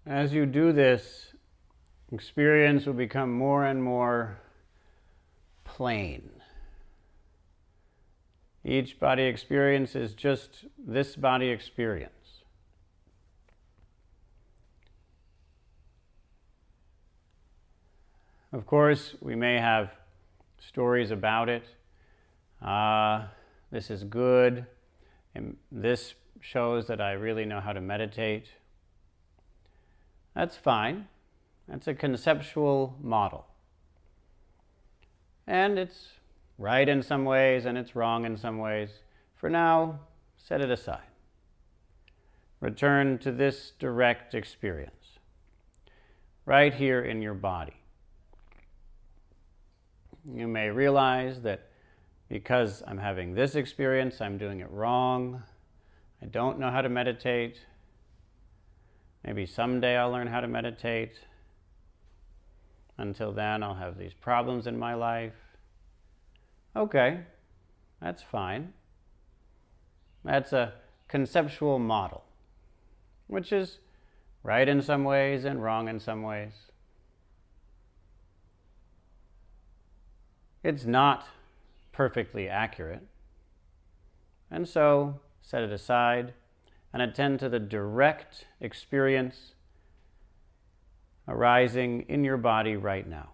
As you do this, experience will become more and more plain. Each body experience is just this body experience. Of course, we may have stories about it, this is good, and this shows that I really know how to meditate. That's fine. That's a conceptual model. And it's right in some ways and it's wrong in some ways. For now, set it aside. Return to this direct experience, right here in your body. You may realize that because I'm having this experience, I'm doing it wrong. I don't know how to meditate. Maybe someday I'll learn how to meditate. Until then, I'll have these problems in my life. Okay, that's fine. That's a conceptual model, which is right in some ways and wrong in some ways. It's not perfectly accurate. And so, set it aside and attend to the direct experience arising in your body right now.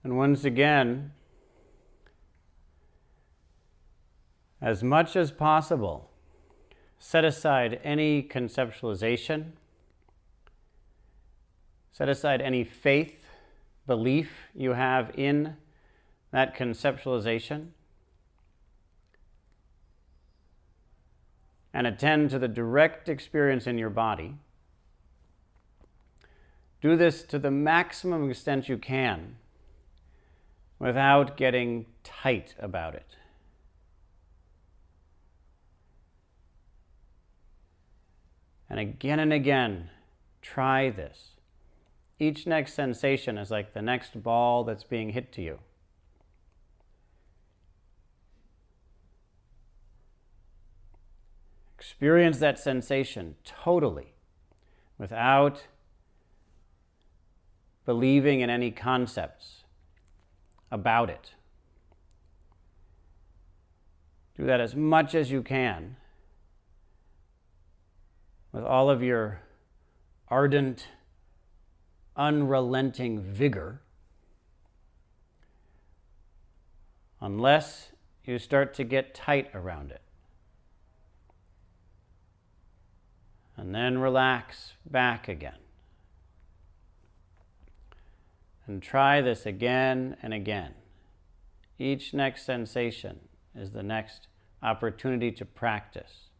And once again, as much as possible, Set aside any conceptualization. Set aside any faith, belief you have in that conceptualization. And attend to the direct experience in your body. Do this to the maximum extent you can without getting tight about it. And again, try this. Each next sensation is like the next ball that's being hit to you. Experience that sensation totally without believing in any concepts about it. Do that as much as you can with all of your ardent, unrelenting vigor, unless you start to get tight around it. And then relax back again. And try this again and again. Each next sensation is the next opportunity to practice.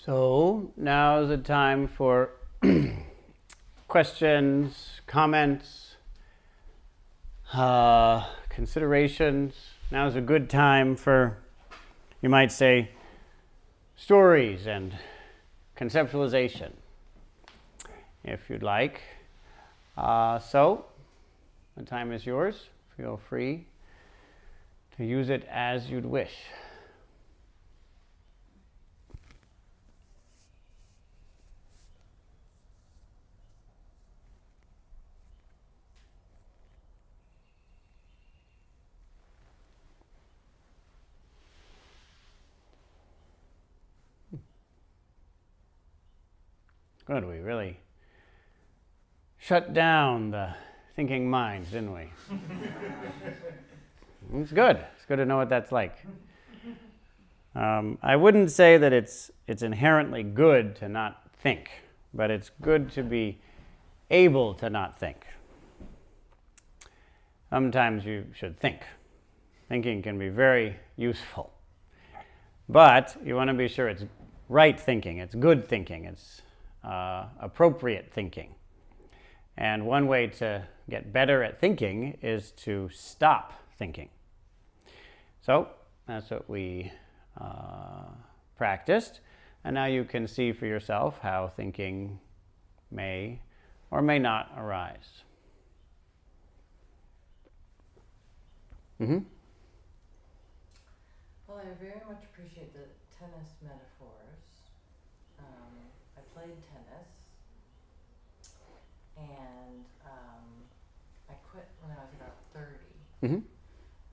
So now is the time for questions, comments, considerations. Now is a good time for, you might say, stories and conceptualization, if you'd like. So the time is yours. Feel free to use it as you'd wish. Good, we really shut down the thinking minds, didn't we? It's good. It's good to know what that's like. I wouldn't say that it's inherently good to not think, but it's good to be able to not think. Sometimes you should think. Thinking can be very useful. But you want to be sure it's right thinking, it's good thinking, it's appropriate thinking. And one way to get better at thinking is to stop thinking. So that's what we practiced. And now you can see for yourself how thinking may or may not arise. Mm-hmm. Well, I very much appreciate the tennis metaphors. I played tennis, and I quit when I was about 30. Mm-hmm.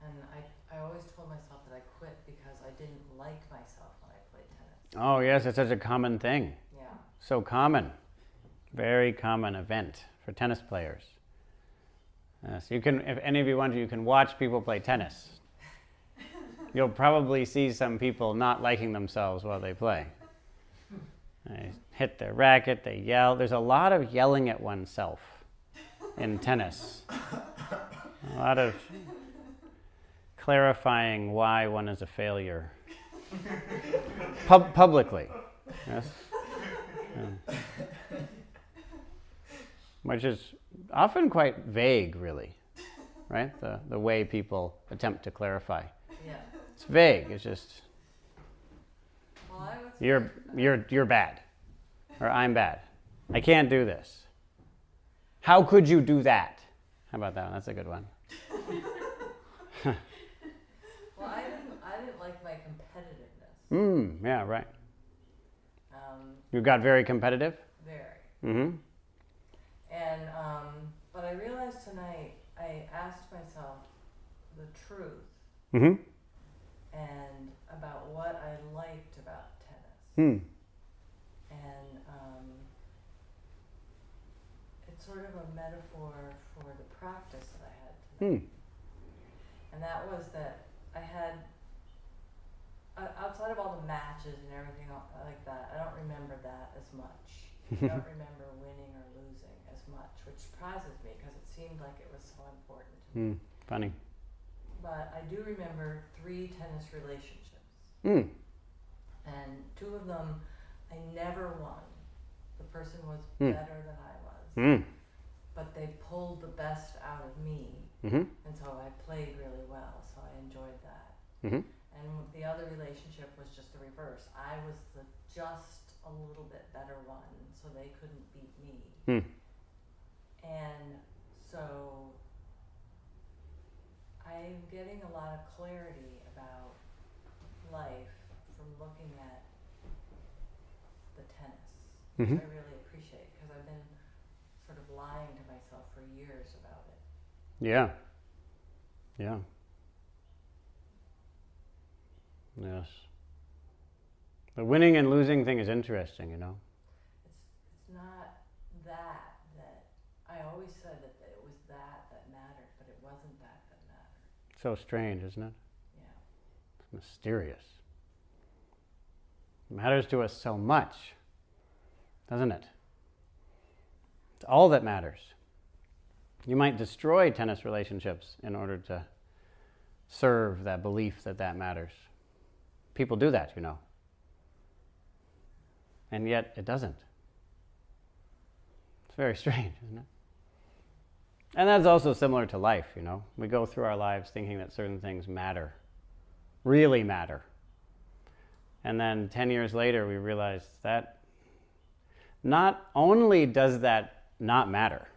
And I always told myself that I quit because I didn't like myself when I played tennis. Oh yes, it's such a common thing. Yeah. So common. Very common event for tennis players. So you can, if any of you want to, you can watch people play tennis. You'll probably see some people not liking themselves while they play. They hit their racket, they yell. There's a lot of yelling at oneself in tennis. A lot of clarifying why one is a failure. Publicly. Yes. Yeah. Which is often quite vague, really, right? The way people attempt to clarify. Yeah. It's vague. It's just Well, you're bad, or I'm bad. I can't do this. How could you do that? How about that one? That's a good one. Well, I didn't like my competitiveness. Yeah, right. You got very competitive? Very. Mm-hmm. And but I realized tonight I asked myself the truth. Mm-hmm. And about what I liked about tennis. And it's sort of a metaphor for the practice that I had tonight. And that was that I had, outside of all the matches and everything like that, I don't remember that as much. I don't remember winning or losing as much, which surprises me because it seemed like it was so important to me. Funny. But I do remember 3 tennis relationships. And 2 of them, I never won. The person was better than I was. But they pulled the best out of me. And so I played really well, so I enjoyed that. And the other relationship was just the reverse. I was just a little bit better one, so they couldn't beat me. And so I'm getting a lot of clarity about life from looking at the tennis, which I really appreciate because I've been sort of lying to myself for years about it. Yeah. Yeah. Yes. The winning and losing thing is interesting, you know. It's not that I always said that it was that mattered, but it wasn't that mattered. So strange, isn't it? Yeah. It's mysterious. It matters to us so much, doesn't it? It's all that matters. You might destroy tennis relationships in order to serve that belief that matters. People do that, you know. and yet it doesn't. It's very strange, isn't it? And that's also similar to life, you know. We go through our lives thinking that certain things matter, really matter. And then 10 years later, we realize that not only does that not matter,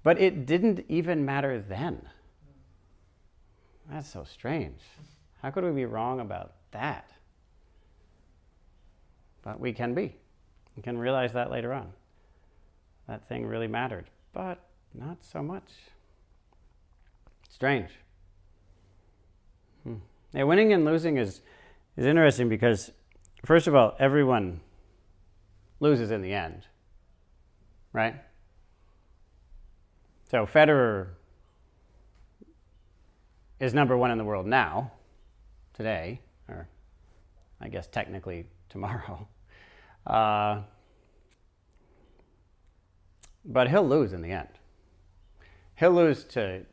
but it didn't even matter then. That's so strange. How could we be wrong about that? But we can be. We can realize that later on. That thing really mattered, but not so much. Strange. Yeah, winning and losing is interesting because, first of all, everyone loses in the end, right? So Federer is number one in the world now, today, or I guess technically tomorrow. But he'll lose in the end. He'll lose to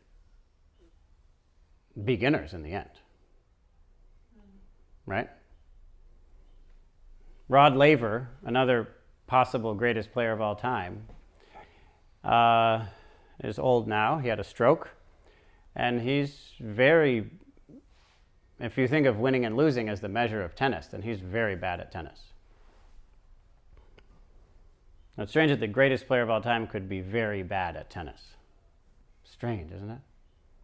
beginners in the end, right? Rod Laver, another possible greatest player of all time, is old now. He had a stroke. And he's very, if you think of winning and losing as the measure of tennis, then he's very bad at tennis. Now, it's strange that the greatest player of all time could be very bad at tennis. Strange, isn't it?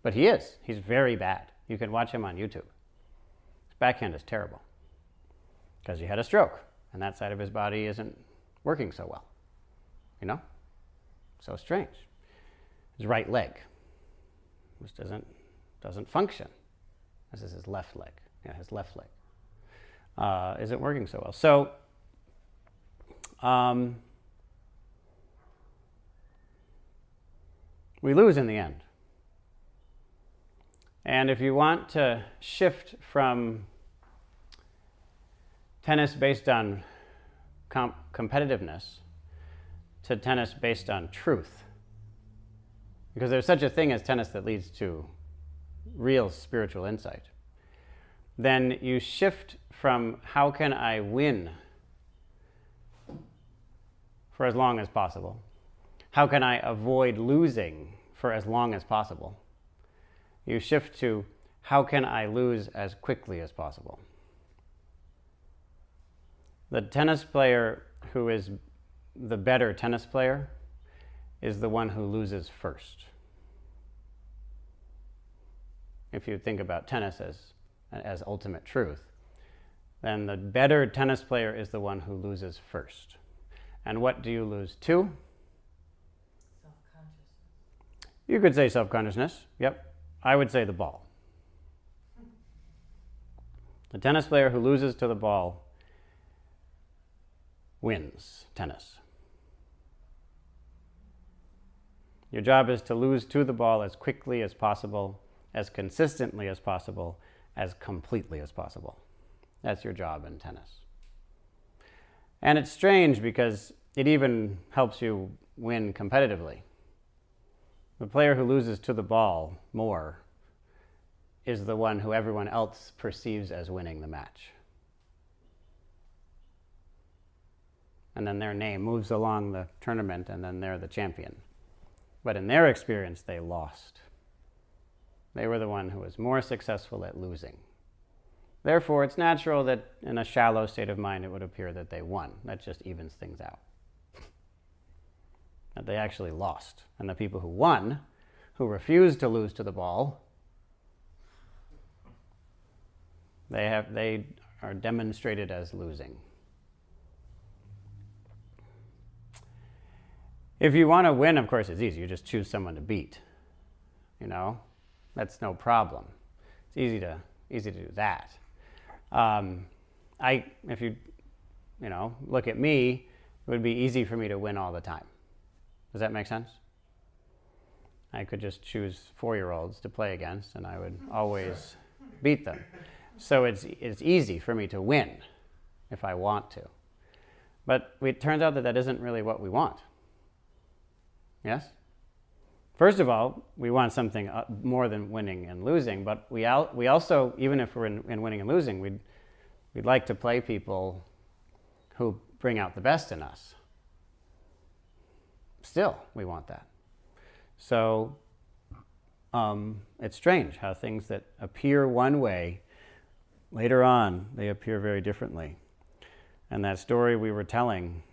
But he is. He's very bad. You can watch him on YouTube. His backhand is terrible because he had a stroke, and that side of his body isn't working so well. You know? So strange. His right leg which doesn't function. This is his left leg. Yeah, his left leg isn't working so well. So we lose in the end. And if you want to shift from tennis based on competitiveness to tennis based on truth, because there's such a thing as tennis that leads to real spiritual insight, then you shift from how can I win for as long as possible? How can I avoid losing for as long as possible? You shift to how can I lose as quickly as possible? The tennis player who is the better tennis player is the one who loses first. If you think about tennis as ultimate truth, then the better tennis player is the one who loses first. And what do you lose to? Self-consciousness. You could say self-consciousness. Yep. I would say the ball. The tennis player who loses to the ball wins tennis. Your job is to lose to the ball as quickly as possible, as consistently as possible, as completely as possible. That's your job in tennis. And it's strange because it even helps you win competitively. The player who loses to the ball more is the one who everyone else perceives as winning the match. And then their name moves along the tournament, and then they're the champion. But in their experience, they lost. They were the one who was more successful at losing. Therefore, it's natural that in a shallow state of mind, it would appear that they won. That just evens things out. That they actually lost. And the people who won, who refused to lose to the ball, they are demonstrated as losing. If you want to win, of course, it's easy. You just choose someone to beat. You know, that's no problem. It's easy to do that. If you look at me, it would be easy for me to win all the time. Does that make sense? I could just choose 4-year-olds to play against, and I would always beat them. So it's easy for me to win if I want to. But it turns out that isn't really what we want. Yes? First of all, we want something more than winning and losing, but we also, even if we're in winning and losing, we'd like to play people who bring out the best in us. Still, we want that. So it's strange how things that appear one way, later on, they appear very differently. And that story we were telling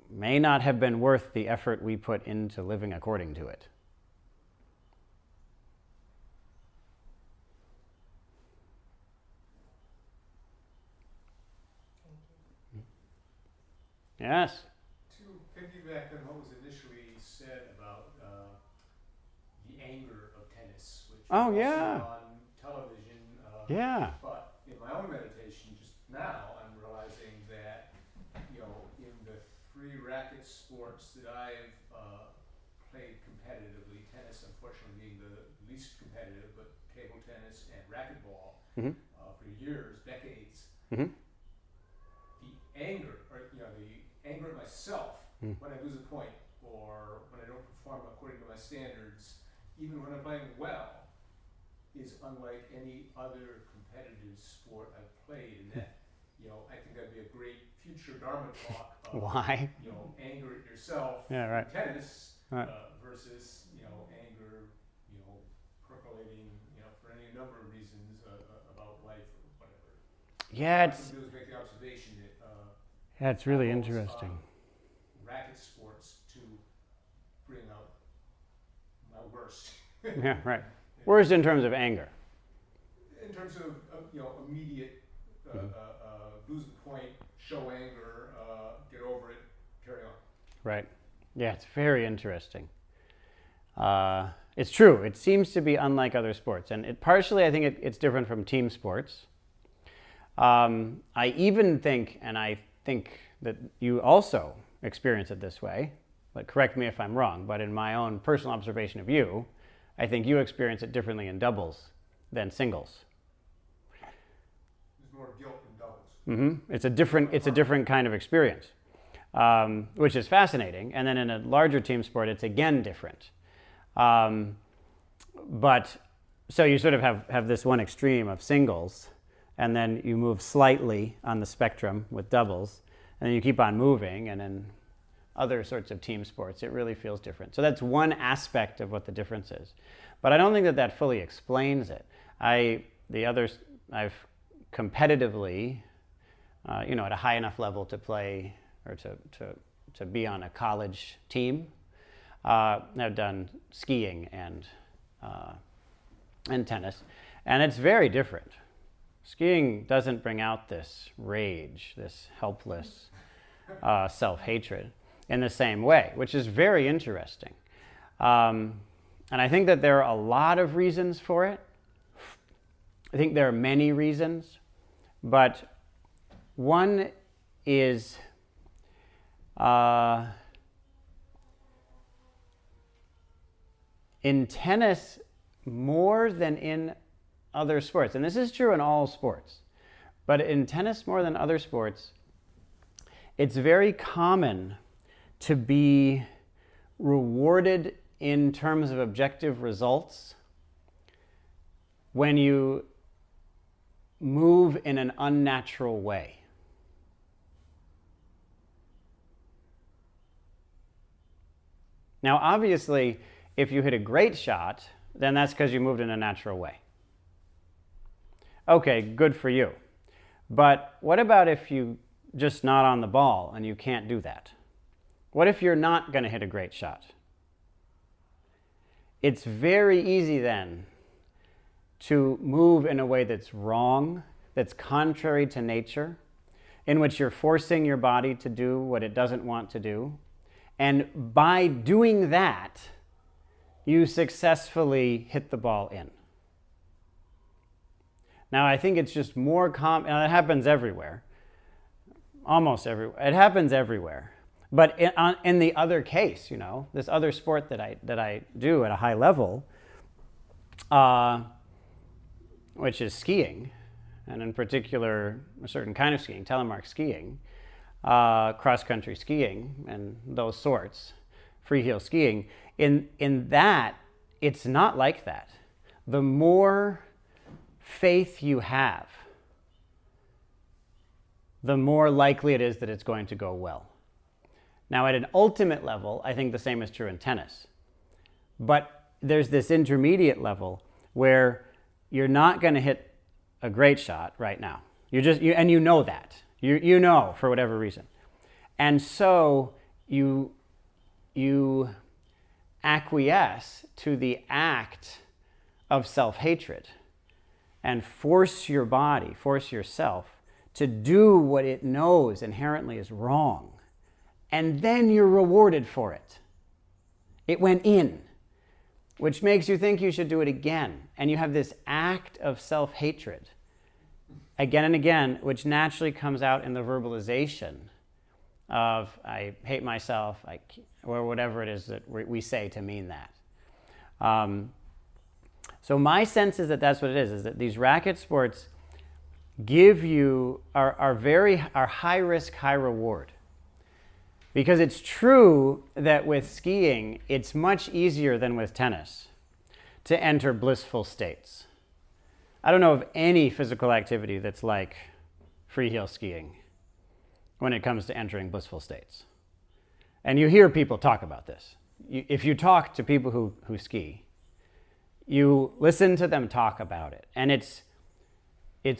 may not have been worth the effort we put into living according to it. Yes? To piggyback on what was initially said about the anger of tennis, which Oh, was yeah. also on television. Yeah. But in my own meditation just now, I'm realizing that, in the 3 racket sports that I've played competitively, tennis unfortunately being the least competitive, but table tennis and racquetball for years, decades, Mm-hmm. the anger, or the anger at myself when I lose a point or when I don't perform according to my standards, even when I'm playing well, is unlike any other competitive sport I've played. And that, I think that'd be a great future Dharma talk of, Why? anger at yourself Yeah, right. in tennis Right. versus, anger, percolating, for any number of reasons about life or whatever. Yeah, All I can do is make the observation that yeah, it's really almost, interesting. racket sports to bring out my worst. Yeah, right. Worst in terms of anger. In terms of immediate lose the point, show anger, get over it, carry on. Right. Yeah, it's very interesting. It's true. It seems to be unlike other sports. And partially, I think it's different from team sports. I even think, and I think that you also experience it this way, but correct me if I'm wrong, but in my own personal observation of you, I think you experience it differently in doubles than singles. There's more guilt in doubles. Mm-hmm. It's a different kind of experience, which is fascinating. And then in a larger team sport, it's again different. But so you sort of have this one extreme of singles, and then you move slightly on the spectrum with doubles, and then you keep on moving, and in other sorts of team sports, it really feels different. So that's one aspect of what the difference is. But I don't think that fully explains it. I've competitively, at a high enough level to play or to be on a college team, I've done skiing and tennis, and it's very different. Skiing doesn't bring out this rage, this helpless self-hatred in the same way, which is very interesting. And I think that there are a lot of reasons for it. I think there are many reasons, but one is in tennis more than in other sports, and this is true in all sports, but in tennis more than other sports, it's very common to be rewarded in terms of objective results when you move in an unnatural way. Now, obviously, if you hit a great shot, then that's because you moved in a natural way. Okay, good for you. But what about if you just not on the ball and you can't do that? What if you're not going to hit a great shot? It's very easy then to move in a way that's wrong, that's contrary to nature, in which you're forcing your body to do what it doesn't want to do. And by doing that, you successfully hit the ball in. Now, I think it's just more common, and it happens everywhere, almost everywhere. It happens everywhere. But in the other case, this other sport that I do at a high level, which is skiing, and in particular, a certain kind of skiing, telemark skiing, cross-country skiing, and those sorts, free-heel skiing, in that, it's not like that. The more faith you have, the more likely it is that it's going to go well. Now, at an ultimate level, I think the same is true in tennis. But there's this intermediate level where you're not going to hit a great shot right now. And you know that. You know for whatever reason. And so you acquiesce to the act of self-hatred and force your body, force yourself to do what it knows inherently is wrong. And then you're rewarded for it. It went in, which makes you think you should do it again. And you have this act of self-hatred again and again, which naturally comes out in the verbalization of I hate myself, or whatever it is that we say to mean that. So my sense is that that's what it is that these racket sports give you, are high risk, high reward. Because it's true that with skiing, it's much easier than with tennis to enter blissful states. I don't know of any physical activity that's like freeheel skiing when it comes to entering blissful states. And you hear people talk about this. If you talk to people who ski, you listen to them talk about it, and it's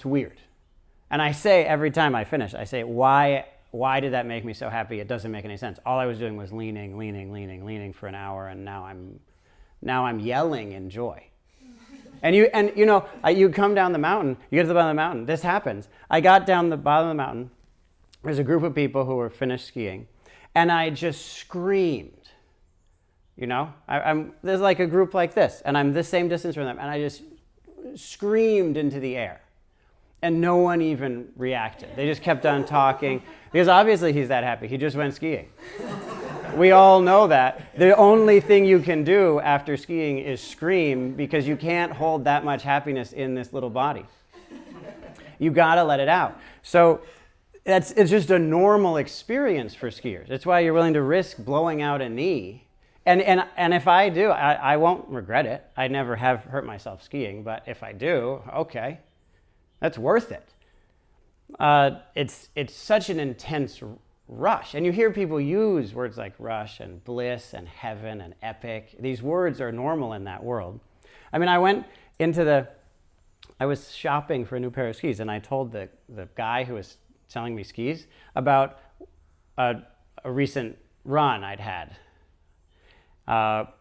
weird. And I say every time I finish, I say, why did that make me so happy? It doesn't make any sense. All I was doing was leaning for an hour, and now I'm yelling in joy. And you come down the mountain, you get to the bottom of the mountain. This happens. I got down the bottom of the mountain. There's a group of people who were finished skiing, and I just screamed. There's like a group like this, and I'm the same distance from them, and I just screamed into the air. And no one even reacted. They just kept on talking, because obviously he's that happy. He just went skiing. We all know that. The only thing you can do after skiing is scream, because you can't hold that much happiness in this little body. You gotta let it out. So it's just a normal experience for skiers. It's why you're willing to risk blowing out a knee. And if I do, I won't regret it. I never have hurt myself skiing, but if I do, okay. That's worth it. It's such an intense rush. And you hear people use words like rush and bliss and heaven and epic. These words are normal in that world. I mean, I was shopping for a new pair of skis, and I told the guy who was selling me skis about a recent run I'd had, about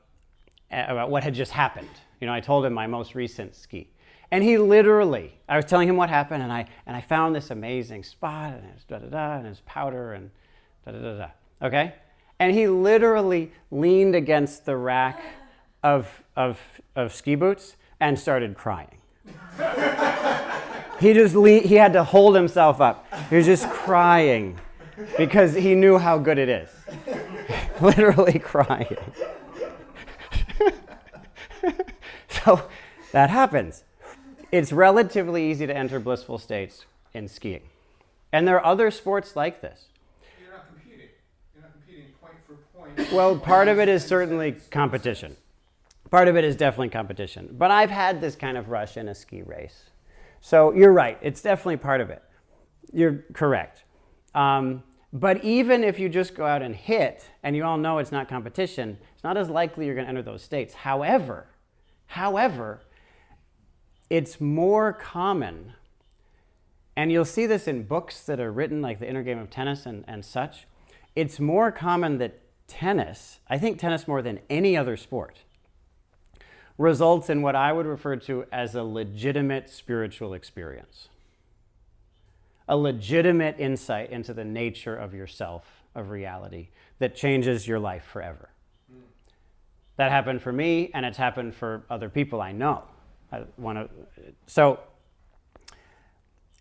what had just happened. I told him my most recent ski. And he literally, I was telling him what happened, and I found this amazing spot, and it was da-da-da, and it was powder, and da-da-da-da, okay? And he literally leaned against the rack of ski boots and started crying. He had to hold himself up. He was just crying because he knew how good it is. Literally crying. So that happens. It's relatively easy to enter blissful states in skiing. And there are other sports like this. You're not competing. You're not competing point for point. Well, part of it is certainly competition. Part of it is definitely competition. But I've had this kind of rush in a ski race. So you're right. It's definitely part of it. You're correct. But even if you just go out and hit, and you all know it's not competition, it's not as likely you're going to enter those states. However, it's more common, and you'll see this in books that are written like The Inner Game of Tennis and such. It's more common that tennis, I think tennis more than any other sport, results in what I would refer to as a legitimate spiritual experience. A legitimate insight into the nature of yourself, of reality, that changes your life forever. That happened for me, and it's happened for other people I know. So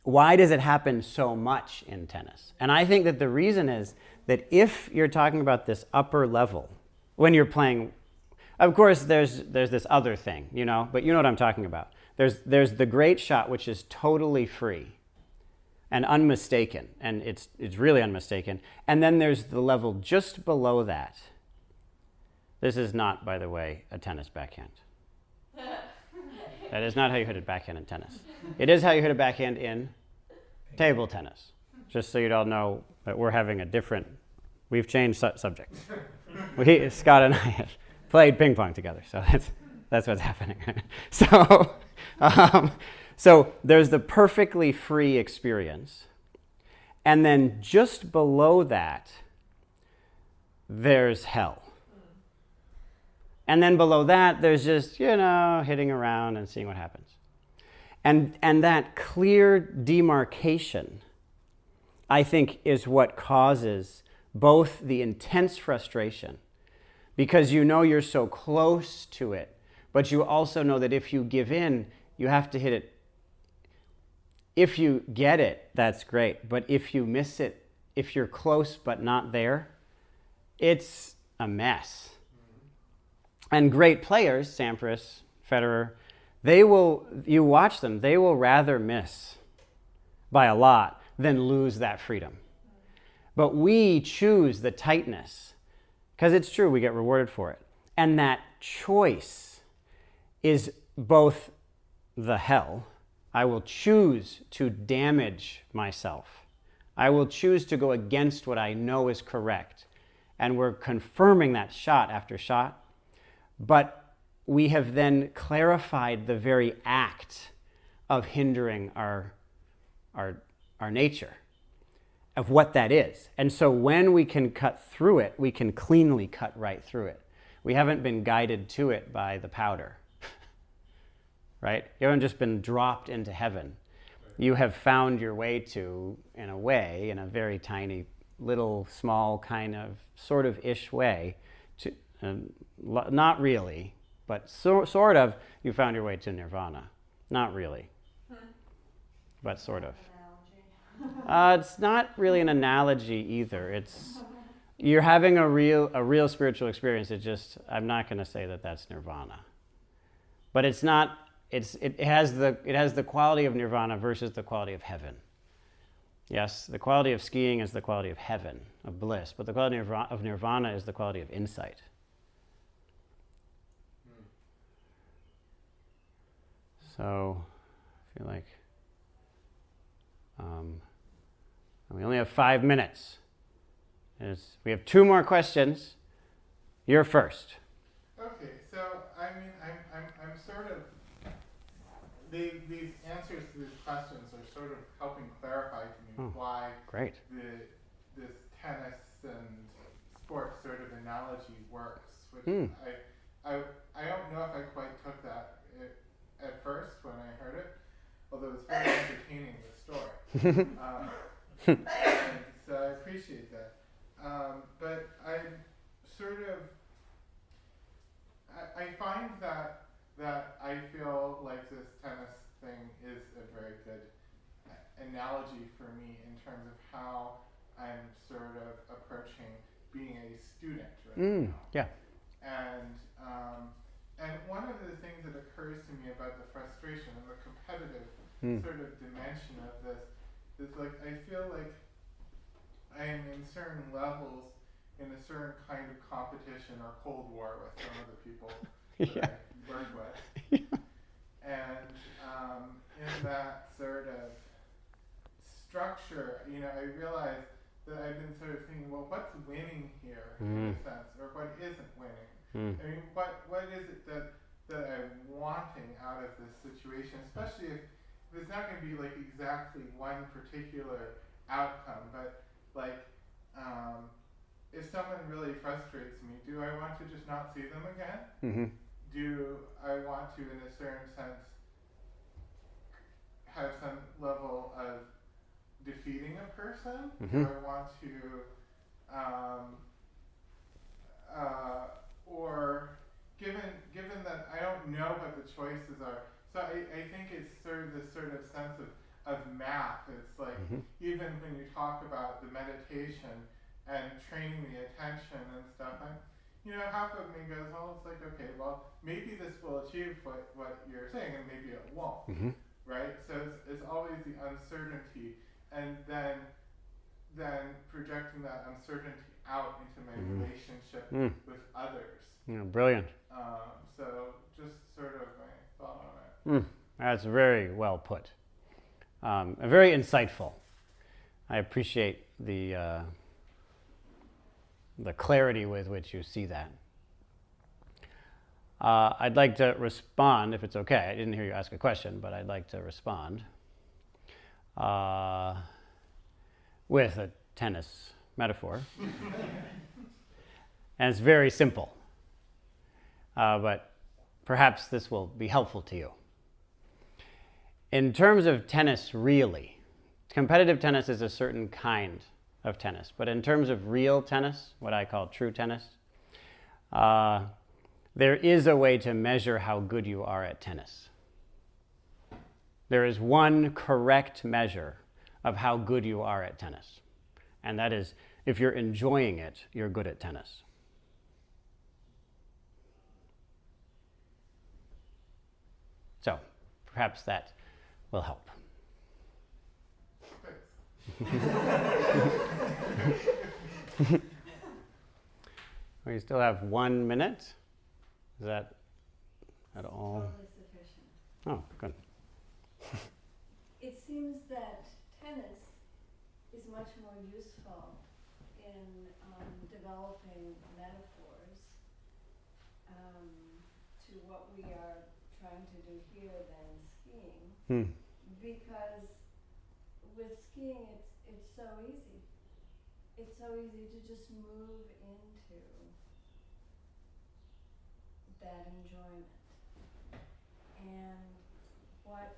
why does it happen so much in tennis? And I think that the reason is that if you're talking about this upper level, when you're playing, of course there's this other thing, but you know what I'm talking about. There's the great shot, which is totally free and unmistaken, and it's really unmistaken. And then there's the level just below that. This is not, by the way, a tennis backhand. That is not how you hit a backhand in tennis. It is how you hit a backhand in table tennis, just so you all know that we're having a different, we've changed subjects. Scott and I have played ping pong together, so that's what's happening. So there's the perfectly free experience, and then just below that, there's hell. And then below that, there's just, hitting around and seeing what happens. And that clear demarcation, I think, is what causes both the intense frustration, because you're so close to it, but you also know that if you give in, you have to hit it. If you get it, that's great. But if you miss it, if you're close but not there, it's a mess. And great players, Sampras, Federer, you watch them, they will rather miss by a lot than lose that freedom. But we choose the tightness, because it's true, we get rewarded for it. And that choice is both the hell. I will choose to damage myself. I will choose to go against what I know is correct. And we're confirming that shot after shot. But we have then clarified the very act of hindering our nature, of what that is. And so when we can cut through it, we can cleanly cut right through it. We haven't been guided to it by the powder, right? You haven't just been dropped into heaven. You have found your way to, in a very tiny, little, small kind of, sort of ish way, to, not really, but sort of, you found your way to nirvana. Not really, but sort of. It's not really an analogy either. It's, you're having a real spiritual experience. I'm not going to say that that's nirvana, but it's not. It has the quality of nirvana versus the quality of heaven. Yes, the quality of skiing is the quality of heaven, of bliss, but the quality of nirvana is the quality of insight. So, I feel like we only have 5 minutes. We have 2 more questions. You're first. Okay, so I'm sort of these answers to these questions are sort of helping clarify to me why great. This tennis and sports sort of analogy works. Which I don't know if I quite took that at first when I heard it, although it's very entertaining, the story. And so I appreciate that. But I sort of I find that I feel like this tennis thing is a very good analogy for me in terms of how I'm sort of approaching being a student right now. Yeah. And one of the things that occurs to me about the frustration and the competitive sort of dimension of this is like I feel like I am in certain levels in a certain kind of competition or Cold War with some of the people that I work with. And in that sort of structure, I realize that I've been sort of thinking, well, what's winning here in a sense, or what isn't winning? I mean, what is it that I'm wanting out of this situation, especially if it's not going to be like exactly one particular outcome, but like if someone really frustrates me, do I want to just not see them again? Mm-hmm. Do I want to, in a certain sense, have some level of defeating a person? Mm-hmm. Do I want to, or given that I don't know what the choices are, so I think it's sort of this sort of sense of map. It's like even when you talk about the meditation and training the attention and stuff, half of me goes, well, it's like, okay, well, maybe this will achieve what you're saying, and maybe it won't, right? So it's always the uncertainty, and then projecting that uncertainty out into my relationship with others. Yeah, brilliant. So just sort of my thought on it. That's very well put. Very insightful. I appreciate the clarity with which you see that. I'd like to respond, if it's okay. I didn't hear you ask a question, but I'd like to respond with a tennis metaphor. And it's very simple, but perhaps this will be helpful to you. In terms of tennis, really, competitive tennis is a certain kind of tennis, but in terms of real tennis, what I call true tennis, there is a way to measure how good you are at tennis. There is one correct measure of how good you are at tennis, and that is, if you're enjoying it, you're good at tennis. So, perhaps that will help. We still have 1 minute. Is that at all? Totally sufficient. Oh, good. It seems that tennis is much more useful in developing metaphors to what we are trying to do here than skiing. Because with skiing, it's so easy. It's so easy to just move into that enjoyment. And what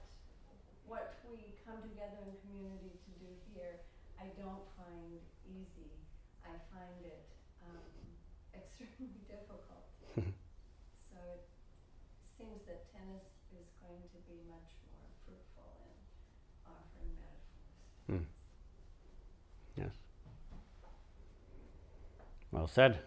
we come together in community to do here, I don't find easy. I find it extremely difficult. So it seems that tennis is going to be much more fruitful in offering metaphors. Yes. Well said.